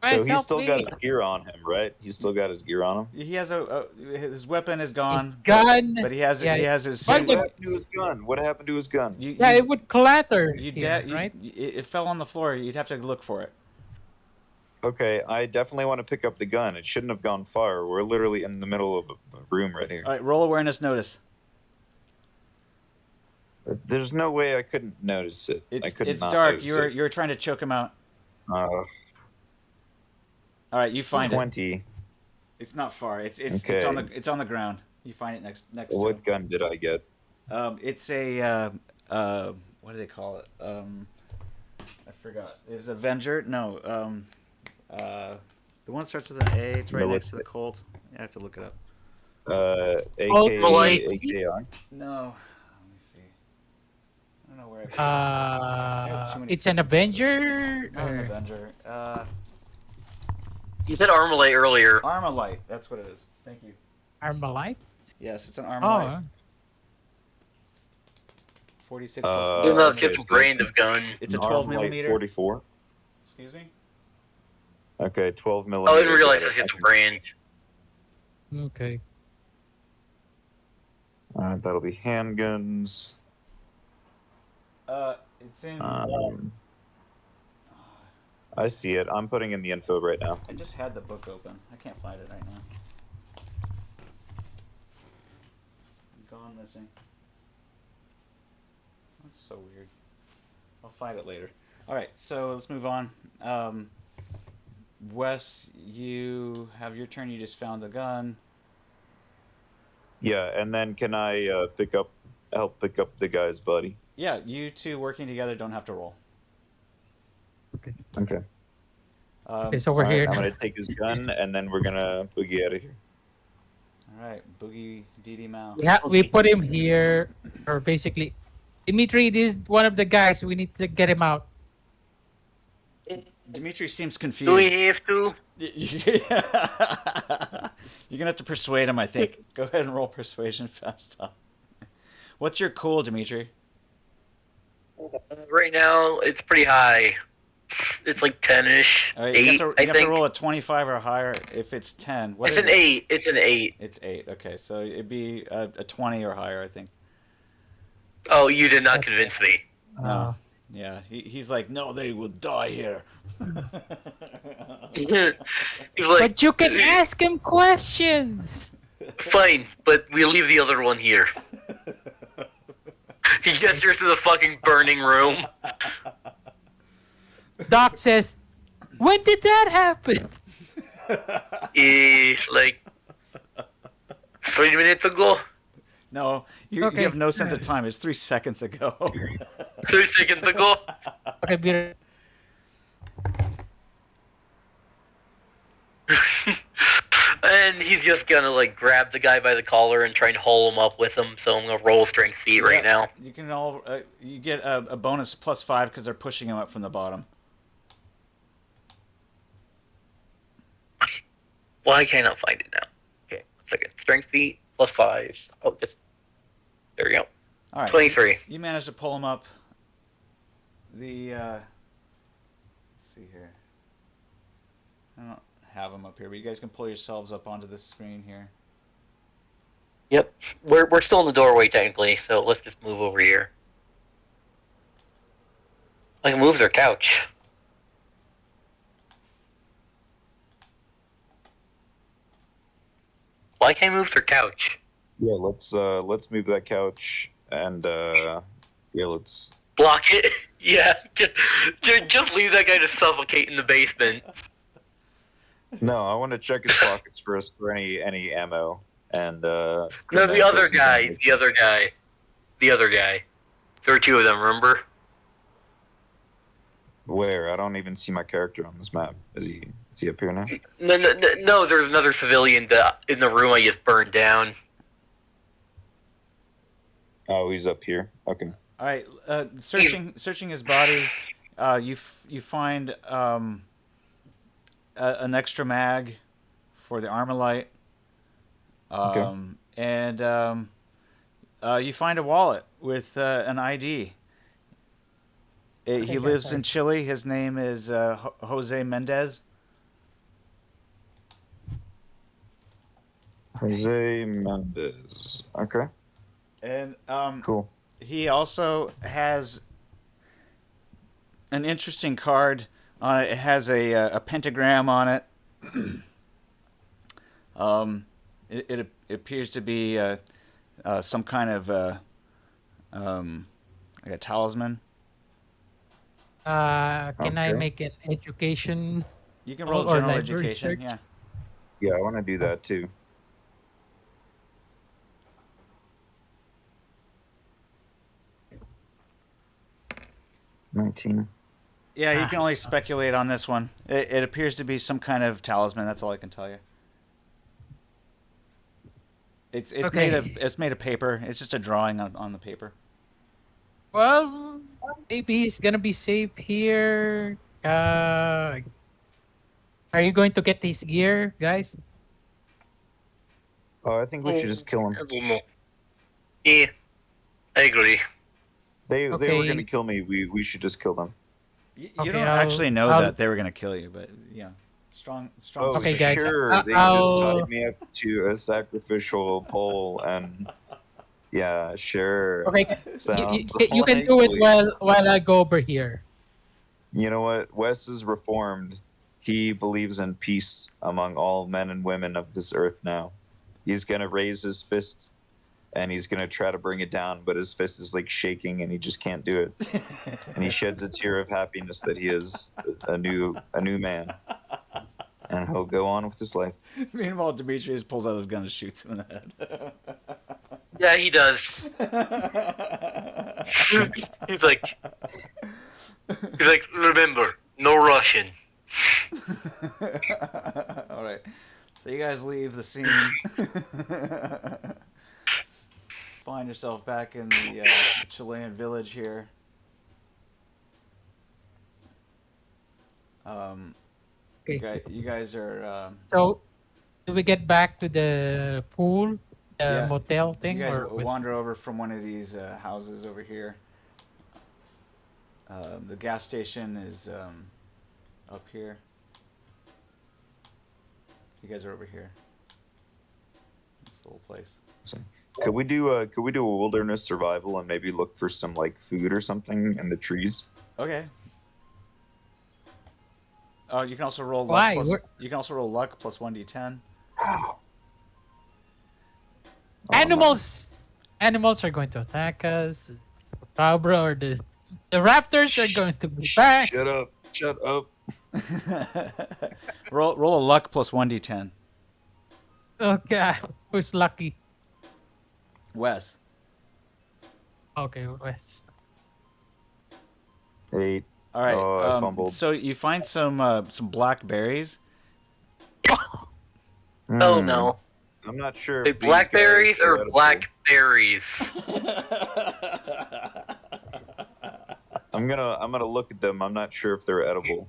So Wes, he's help still me. got his gear on him, right? He's still got his gear on him. He has his weapon is His gone, gun. but he has Yeah. his What suit. What happened to his gun? What happened to his gun? You, Yeah, you, it would clatter you, here, you, right? it fell on the floor. You'd have to look for it. Okay, I definitely want to pick up the gun. It shouldn't have gone far. We're literally in the middle of a room right here. All right, roll awareness notice. There's no way I couldn't notice it. I It's could not dark. notice You're trying to choke him out. it. All right, you find it. 20. It's not far. It's Okay. it's on the ground. You find it next to him. What gun did I get? It's a what do they call it? I forgot. It was Avenger. No. The one that starts with an A. It's right next to the Colt. I have to look it up. Light. AKI. No. Let me see. I don't know where. got too many It's an Avenger. Not an or- Avenger. You said Armalite earlier. Armalite. That's what it is. Thank you. Armalite. Yes, it's an Armalite. Oh, 46 Uh, Even though plus it's just a brand of gun. It's a An 12 Armalite millimeter. 44. Excuse me. Okay, 12 Oh, millimeter. I didn't realize it's just a brand. okay. That'll be handguns. It's in. I see it. I'm putting in the info right now. I just had the book open. I can't find it right now. It's gone missing. That's so weird. I'll find it later. All right, so let's move on. Wes, you have your turn. You just found the gun. Yeah, and then can I help pick up the guy's buddy? Yeah, you two working together don't have to roll. Okay. Okay, so we're All right, here I'm now. gonna take his gun, and then we're gonna boogie out of here. All right, Boogie DD Mao. We put him here, or basically, Dimitri, this is one of the guys. We need to get him out. Dimitri seems Do we confused. have to? You're gonna have to persuade him, I think. Go ahead and roll persuasion fast. What's your cool, Dimitri? Right now, it's pretty high. It's like 10-ish. All right, 8, you I have to think. roll a 25 or higher if it's 10. What It's is an it? 8. It's an 8. It's 8. Okay, so it'd be a 20 or higher, I think. Oh, you did not convince me. No. Yeah, he's like, no, they will die here. He's like, But you can ask him questions. fine, but we'll leave the other one here. He gestures to the fucking burning room. Doc says, "When did that happen?" Like 3 minutes ago. No, you Okay. have no sense of time. It's 3 seconds ago. 3 seconds ago. Okay, Peter. And he's just gonna like grab the guy by the collar and try and haul him up with him. So I'm gonna roll strength feet right now. You can all you get a bonus +5 because they're pushing him up from the bottom. Why can't I find it now? Okay, 1 second. Strength feet +5. Oh, just there we go. All right, 23. You managed to pull him up. The let's see here. I don't have him up here, but you guys can pull yourselves up onto this screen here. Yep, we're still in the doorway technically, so let's just move over here. I can move their couch. Why can't I move their couch? Yeah, let's move that couch, and yeah, let's. Block it. Yeah, just leave that guy to suffocate in the basement. No, I want to check his pockets first for any ammo and. No, the other guy. The other guy. The other guy. There were 2 of them. Remember? Where? I don't even see my character on this map. Is he up here now? No. There's another civilian in the room I just burned down. Oh, he's up here. Okay. All right, searching his body, you find an extra mag for the Armalite, and you find a wallet with an ID. He lives in Chile. His name is Jose Mendez. Jose Mendez. Okay. And Cool. he also has an interesting card on it. It has a pentagram on it. It appears to be some kind of like a talisman. Can I Okay. make an education? You can roll Or general library education. search. Yeah. Yeah, I want to do that too. $19. Yeah, you can only speculate on this one. It appears to be some kind of talisman. That's all I can tell you. It's Okay. made of paper. It's just a drawing on the paper. Well, maybe he's gonna be safe here. Are you going to get his gear, guys? Oh, I think we should just kill him. Yeah, I agree. They were Okay. gonna kill me. We should just kill them. You Okay, don't I'll- actually know I'll- that they were going to kill you, but yeah, strong. Oh, Okay, guys, sure. They I'll- just tied me up to a sacrificial pole, and yeah, sure. Okay, Sounds you can do it likely. while I go over here. You know what? Wes is reformed. He believes in peace among all men and women of this earth now. He's gonna raise his fist and he's gonna try to bring it down, but his fist is like shaking and he just can't do it. And he sheds a tear of happiness that he is a new man. And he'll go on with his life. Meanwhile, Demetrius pulls out his gun and shoots him in the head. Yeah, he does. he's like, remember, no Russian. All right. So you guys leave the scene. Find yourself back in the Chilean village here. Okay. You guys are So, do we get back to the pool, the yeah. motel You thing, guys or was wander over from one of these houses over here. The gas station is up here. So you guys are over here. This little place. So, could we do a wilderness survival and maybe look for some like food or something in the trees? Okay. You can also roll luck why? plus. You can also roll luck plus 1d10. Oh, Animals are going to attack us. Cobra or the raptors are going to be back. Shut up! Shut up! roll a luck plus 1d10. Oh god, who's lucky? Wes. Okay, Wes. 8. All right. Oh, I fumbled. So you find some blackberries. Oh Hmm. no. I'm not sure. Wait, If these blackberries guys are or edible. blackberries? I'm gonna look at them. I'm not sure if they're edible.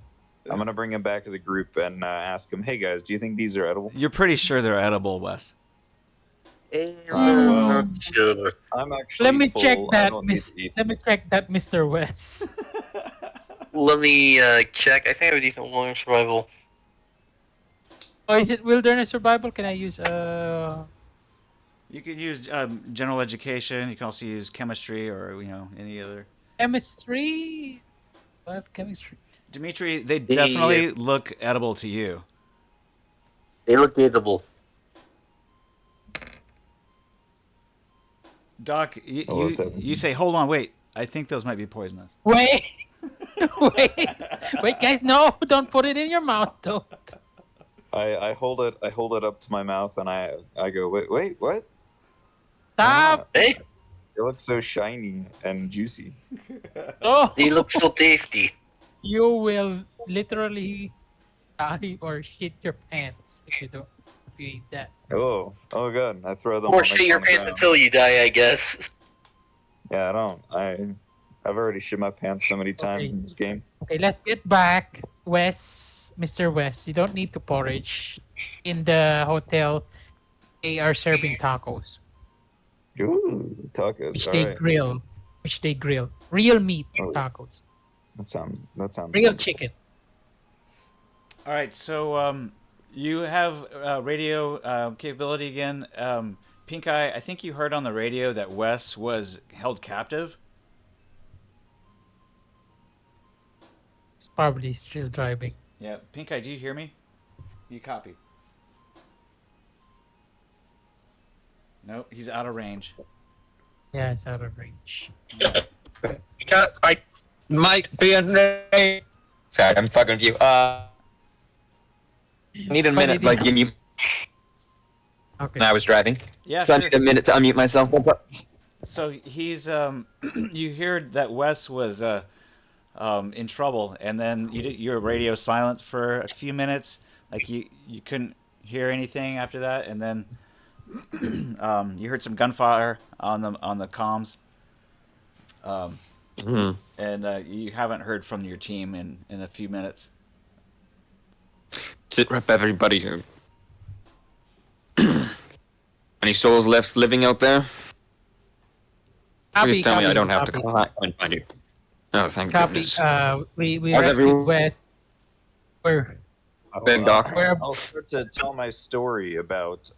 I'm gonna bring them back to the group and ask them, "Hey guys, do you think these are edible?" You're pretty sure they're edible, Wes. well, Sure. I'm actually Let me full. check I that, don't need to eat. Let me check that, Mr. Wes. Let me check. I think I have a decent long survival. Oh, is it wilderness survival? Can I use You could use general education. You can also use chemistry or any other. chemistry? What chemistry? Dimitri, they definitely look edible to you. They look edible. Doc, Oh, you 17. say, hold on, wait. I think those might be poisonous. Wait, wait, guys! No, don't put it in your mouth. Don't. I hold it up to my mouth and I go, wait, what? Stop! Hey, They look so shiny and juicy. Oh, they look so tasty. you will literally die or shit your pants if you don't. If you eat that. Oh god! I throw them. Or on the- shit your on the pants ground. until you die, I guess. Yeah, I don't. I've already shit my pants so many times Okay. in this game. Okay, let's get back, Wes, Mr. West. You don't need to porridge. In the hotel, they are serving tacos, Ooh, tacos. which All they right. grill. Real meat Oh. tacos. That sounds. Real chicken. All right, so you have radio capability again. Pink Eye, I think you heard on the radio that Wes was held captive. It's probably still driving. Yeah, Pink Eye, do you hear me? You copy? Nope, he's out of range. Yeah, it's out of range. I might be in range. Sorry, I'm fucking with you. Need a But minute, it like is- you mute. Okay. I was driving, Yeah, so I sure. need a minute to unmute myself. So he's you hear that Wes was in trouble, and then your radio silent for a few minutes, like you couldn't hear anything after that, and then you heard some gunfire on the comms, and you haven't heard from your team in a few minutes. Sit rep everybody here. Any souls left living out there? Please tell me I don't have to come back and find you. Oh, thank Copy. goodness. We How's rescued everyone? Wes. Where? Ben, Doc. I'll start to tell my story about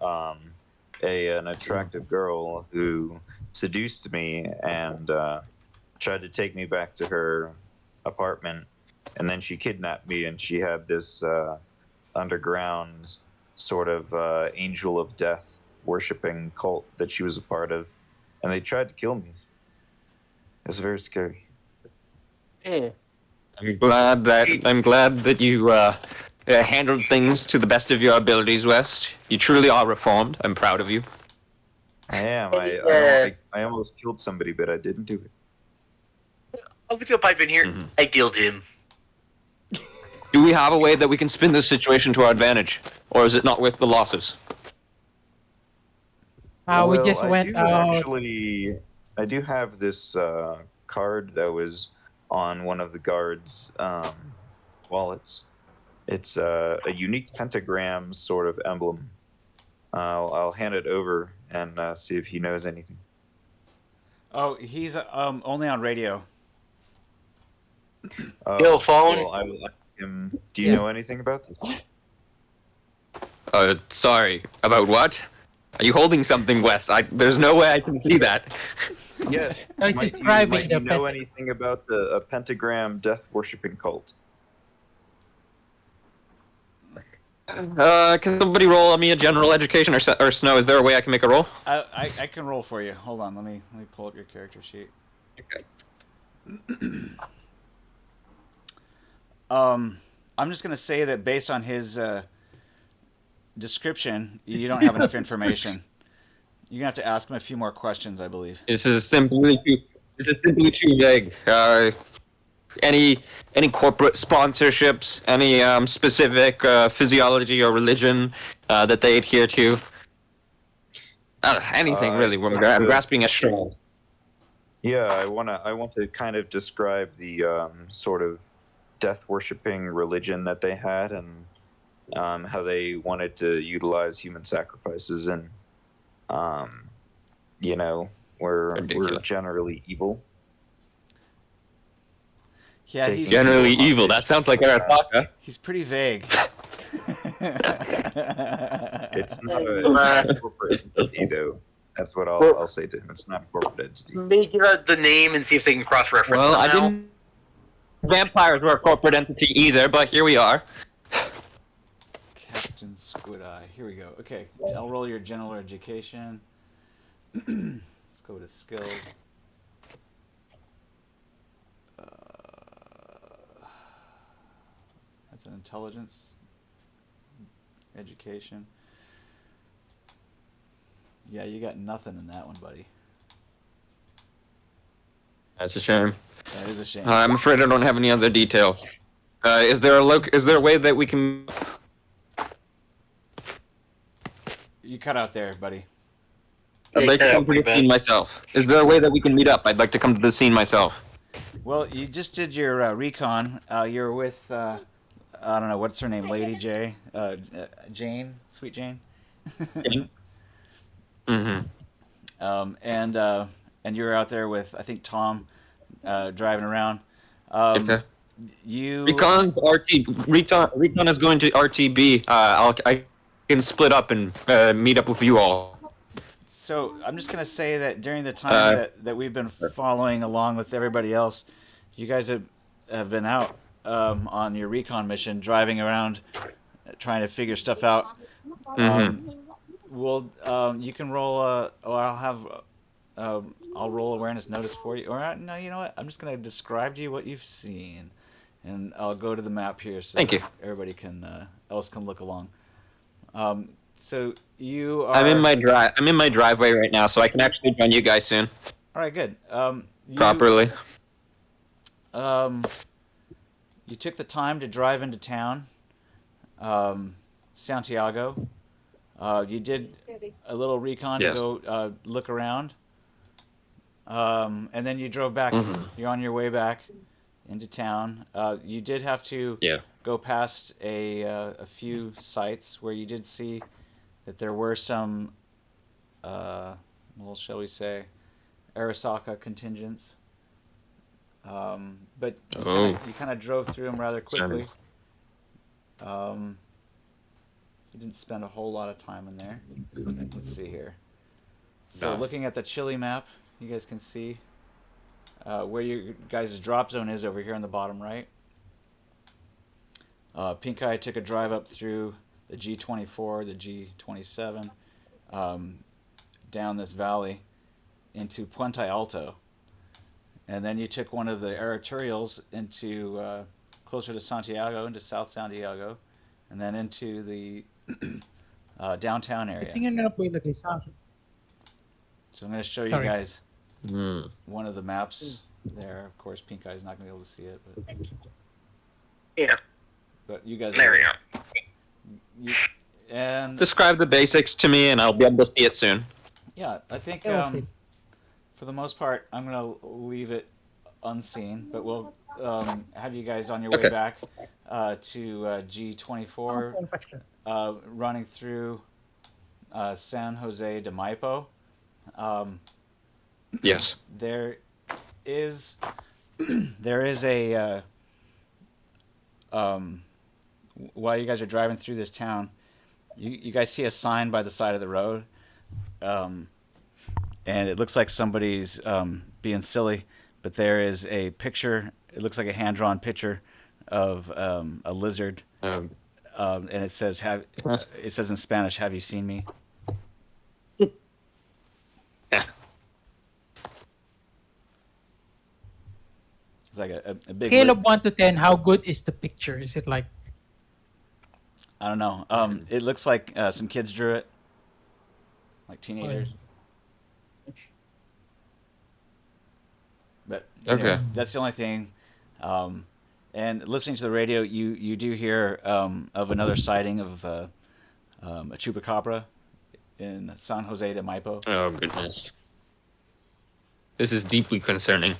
an attractive girl who seduced me and tried to take me back to her apartment, and then she kidnapped me, and she had this underground sort of angel of death worshipping cult that she was a part of, and they tried to kill me. It's very scary. I'm glad that you handled things to the best of your abilities, West. You truly are reformed. I'm proud of you. I am. Hey, I almost killed somebody, but I didn't do it. I'll just go pipe in here. Mhm. I killed him. Do we have a way that we can spin this situation to our advantage, or is it not worth the losses? We Well, just I went do out. actually. I do have this card that was on one of the guards' wallets. It's a unique pentagram sort of emblem. I'll hand it over and see if he knows anything. Oh, he's only on radio. Yo, Oh, phone. well, I will ask him. Do you Yeah. know anything about this? Sorry. About what? Are you holding something, Wes? There's no way I can see that. Yes. So he's Might you describing the know anything about the pentagram death worshipping cult? Can somebody roll me a general education or Snow? Is there a way I can make a roll? I can roll for you. Hold on, let me pull up your character sheet. Okay. I'm just gonna say that based on his description, you don't have enough information. You're gonna have to ask him a few more questions, I believe. This is simply too vague. Any corporate sponsorships, any specific physiology or religion that they adhere to? Anything really. I'm grasping at straws. Yeah, I want to kind of describe the sort of death worshipping religion that they had and how they wanted to utilize human sacrifices and you know, we're Ridiculous. generally evil. Yeah, Taking he's Generally people evil. That hostage. sounds like Arasaka. he's pretty vague. It's not a corporate entity, though. That's what I'll say to him. It's not a corporate entity. Make the name and see if they can cross-reference Well, I somehow. didn't. Vampires were a corporate entity either, but here we are. Captain Squid Eye. Here we go. Okay, I'll roll your general education. Let's go to skills. That's an intelligence education. Yeah, you got nothing in that one, buddy. That's a shame. That is a shame. I'm afraid I don't have any other details. Is there a way that we can? You cut out there, buddy. I'd like to come to the scene myself. Is there a way that we can meet up? I'd like to come to the scene myself. Well, you just did your recon. You're with, I don't know, what's her name? Lady J? Jane? Sweet Jane? Mm-hmm. And you're out there with, I think, Tom, driving around. Okay. You... Recon is going to RTB. I can split up and meet up with you all. So I'm just gonna say that during the time that we've been following along with everybody else, you guys have been out on your recon mission, driving around, trying to figure stuff out. Mm-hmm. You can roll. I'll roll awareness notice for you. Or no, you know what? I'm just gonna describe to you what you've seen, and I'll go to the map here so Thank you. everybody else can look along. So you are. I'm in my driveway right now, so I can actually join you guys soon. All right, good. Properly. You took the time to drive into town, Santiago. You did a little recon Yes. to go look around, and then you drove back. Mm-hmm. You're on your way back into town. You did have to go past a few sites where you did see that there were some, well, shall we say, Arasaka contingents. But you kind of drove through them rather quickly. So you didn't spend a whole lot of time in there. Let's see here. So looking at the Chile map, you guys can see where your guys' drop zone is over here on the bottom right. Pink Eye took a drive up through the G24, the G27, down this valley into Puente Alto. And then you took one of the Aeroturals into closer to Santiago, into South Santiago, and then into the downtown area. So I'm going to show you guys one of the maps there. Of course, Pink Eye's not going to be able to see it. But... Yeah. but you guys There we are. go. You, and Describe the basics to me, and I'll be able to see it soon. yeah, I think Okay. for the most part, I'm gonna leave it unseen, but we'll have you guys on your way Okay. back to G24, running through San Jose de Maipo. Um, Yes. there is there is a while you guys are driving through this town, you guys see a sign by the side of the road, um, and it looks like somebody's being silly, but there is a picture. It looks like a hand drawn picture of a lizard, Um, and it says it says in Spanish, "Have you seen me?" yeah. It's like a big Scale of 1 to 10, how good is the picture? Is it like I don't know. It looks like some kids drew it, like teenagers. But anyway, Okay. that's the only thing. And listening to the radio, you do hear of another sighting of a chupacabra in San Jose de Maipo. Oh goodness. This is deeply concerning.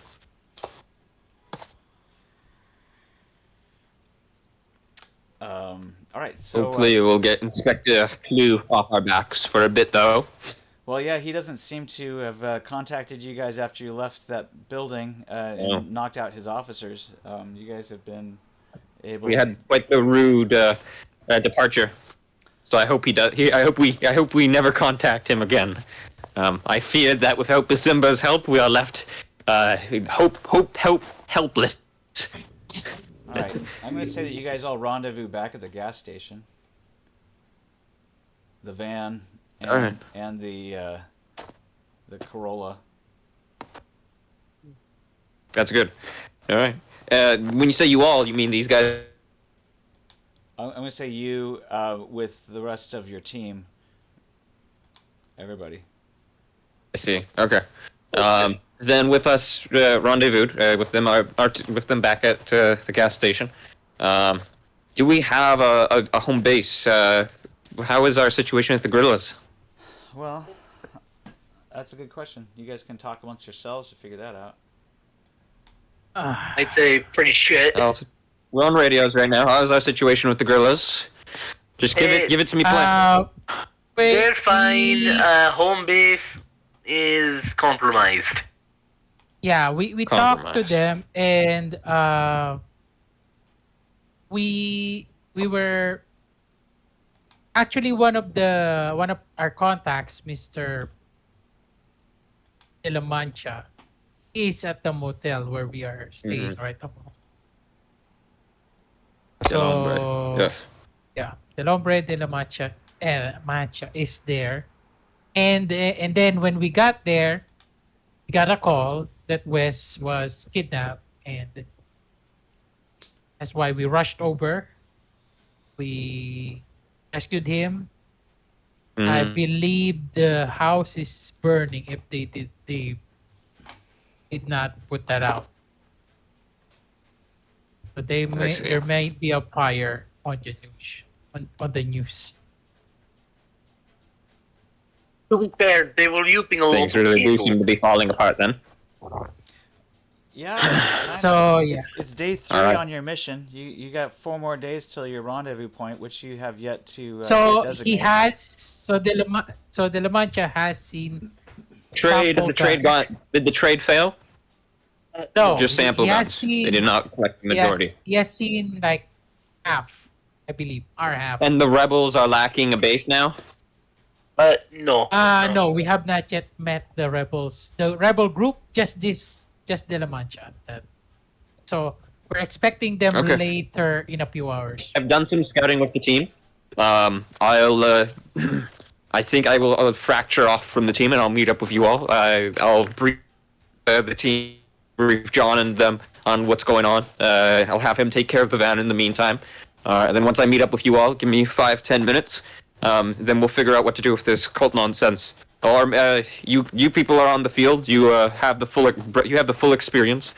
All right, so Hopefully, we'll get Inspector Clue off our backs for a bit, though. well, yeah, he doesn't seem to have contacted you guys after you left that building Yeah. and knocked out his officers. You guys have been able. We had quite the rude departure, so I hope he does. I hope we never contact him again. I fear that without Basimba's help, we are left helpless. All right, I'm going to say that you guys all rendezvous back at the gas station. The van and, All right. and the Corolla. That's good. All right. When you say you all, you mean these guys? I'm going to say you with the rest of your team. Everybody. I see. Okay. Then with us rendezvoused with them with them back at the gas station. Do we have a home base? How is our situation with the guerrillas? Well, that's a good question. You guys can talk amongst yourselves to figure that out. I'd say pretty shit. We're on radios right now. How's our situation with the guerrillas? Just give it to me plain. wait, They're fine. we- Home base is compromised. Yeah, we talked to Compromise. them, and we were actually one of our contacts, Mr. De La Mancha, is at the motel where we are staying right now. Del Hombre. So Yes. yeah, the Hombre de la Mancha is there, and then when we got there, we got a call that Wes was kidnapped, and that's why we rushed over. We rescued him. I Mhm. believe the house is burning if they did not put that out. But see. there may be a fire on the news. On the news. To be fair, they were using a lot Things of really do people. seem to be falling apart then. Yeah. kinda. So yeah. It's day 3 All right. on your mission. You got 4 more days till your rendezvous point, which you have yet to So designate. he has De La Mancha has seen Trade sample the trade guns. gun. Did the trade fail? No, Just sample he has guns. seen, They did not collect the majority. He has seen like half, I believe, our half. And the rebels are lacking a base now. No. No, we have not yet met the rebels. The rebel group, just De La Mancha. So we're expecting them Okay. later in a few hours. I've done some scouting with the team. I'll I think I'll fracture off from the team and I'll meet up with you all. I'll brief the team, brief John and them on what's going on. I'll have him take care of the van in the meantime. And then once I meet up with you all, give me 5-10 minutes. Then we'll figure out what to do with this cult nonsense. Or you people are on the field. You have the full experience.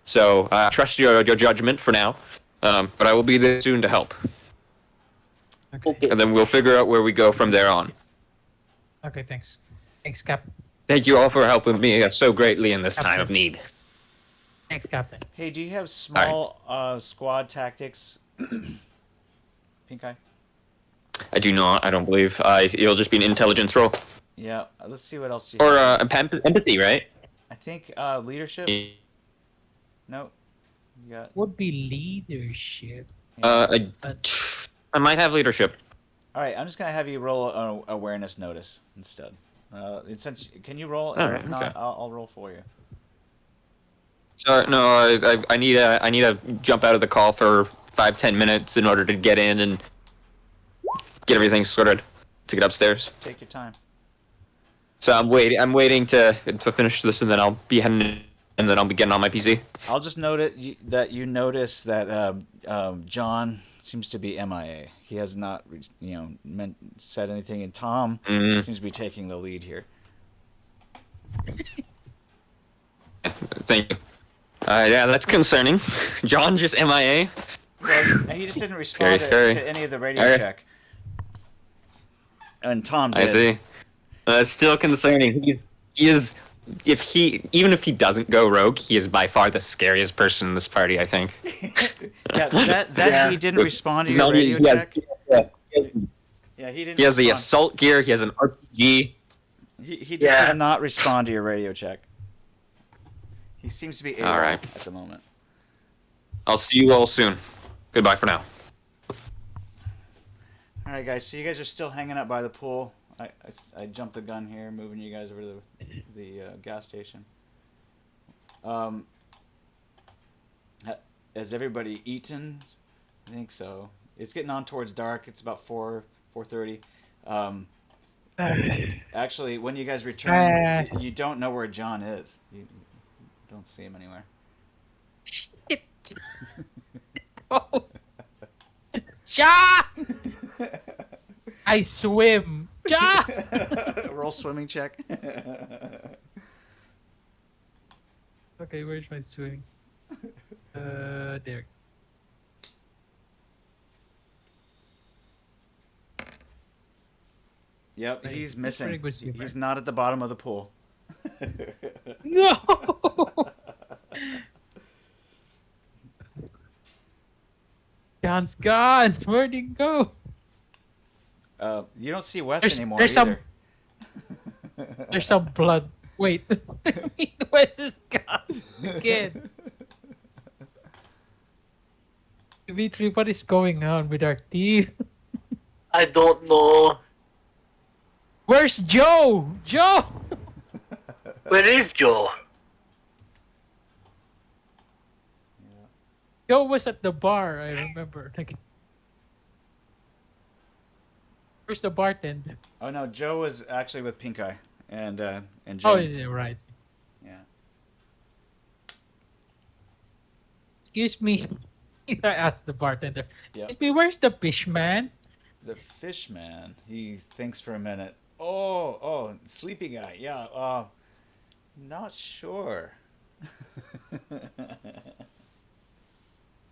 So trust your judgment for now. But I will be there soon to help, Okay. and then we'll figure out where we go from there on. Okay, thanks. Thanks, Cap. Thank you all for helping me so greatly in this time of need. Thanks, Captain. Hey, do you have small squad tactics? Pink eye. I do not. I don't believe. It'll just be an intelligence roll Yeah. Let's see what else you or have. empathy, right? I think leadership. No. You got. Would be leadership. I might have leadership. All right. I'm just gonna have you roll an awareness notice instead. Since can you roll? All right, If not, okay. I'll roll for you. Sorry, no. I need to jump out of the call for 5-10 minutes in order to get in and get everything sorted to get upstairs. Take your time. So I'm waiting to finish this, and then I'll be heading in, and then I'll be getting on my PC. I'll just note that you notice that John seems to be MIA. He has not, said anything, and Tom seems to be taking the lead here. Thank you. Yeah, that's concerning. John just MIA. Well, and he just didn't respond Scary. to any of the radio Alright. check. And Tom did. I see. That's still concerning. Even if he doesn't go rogue, he is by far the scariest person in this party, I think. Yeah, that he didn't respond to your radio check. Yeah, he didn't. He has the respond. assault gear. He has an RPG. He just did not respond to your radio check. He seems to be AWOL Alright. at the moment. I'll see you all soon. Goodbye for now. All right, guys. So you guys are still hanging out by the pool. I jumped the gun here, moving you guys over to the gas station. Has everybody eaten? I think so. It's getting on towards dark. It's about 4:30. Actually, when you guys return, you don't know where John is. You don't see him anywhere. Shit. Oh. John! I swim. John! Roll swimming check. Okay, where's my swimming? There. Yep, he's missing. pretty good swimmer. He's not at the bottom of the pool. No! John's gone. Where'd he go? You don't see Wes There's- anymore there's either. There's some blood. Wait. Where's this gone? Again. Dimitri, what is going on with our team? I don't know. Where's Joe? Joe! Where is Joe? Joe was at the bar, I remember. Where's the bartender? Oh no, Joe was actually with Pink Eye and Jane. Oh, yeah, right. Yeah. Excuse me. I asked the bartender. Yep. Excuse me, where's the fish man? The fish man. He thinks for a minute. Oh, sleepy guy. Yeah. Not sure.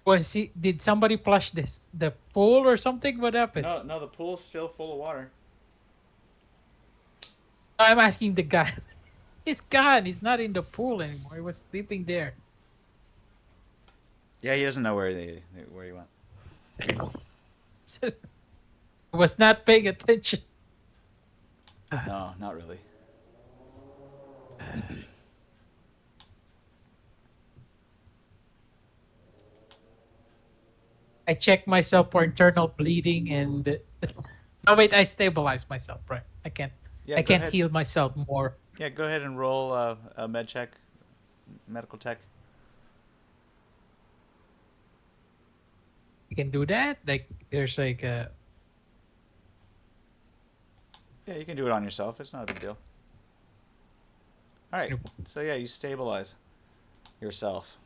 Was he? Did somebody flush the pool or something? What happened? No, the pool's still full of water. I'm asking the guy. He's gone. He's not in the pool anymore. He was sleeping there. Yeah, he doesn't know where he went. Was not paying attention. No, not really. I checked myself for internal bleeding and. Oh wait, I stabilized myself. Right, I can't. Yeah, I go can't ahead. heal myself more. Yeah, go ahead and roll a med check, medical tech. You can do that. Like there's like a. Yeah, you can do it on yourself. It's not a big deal. All right. So yeah, you stabilize yourself.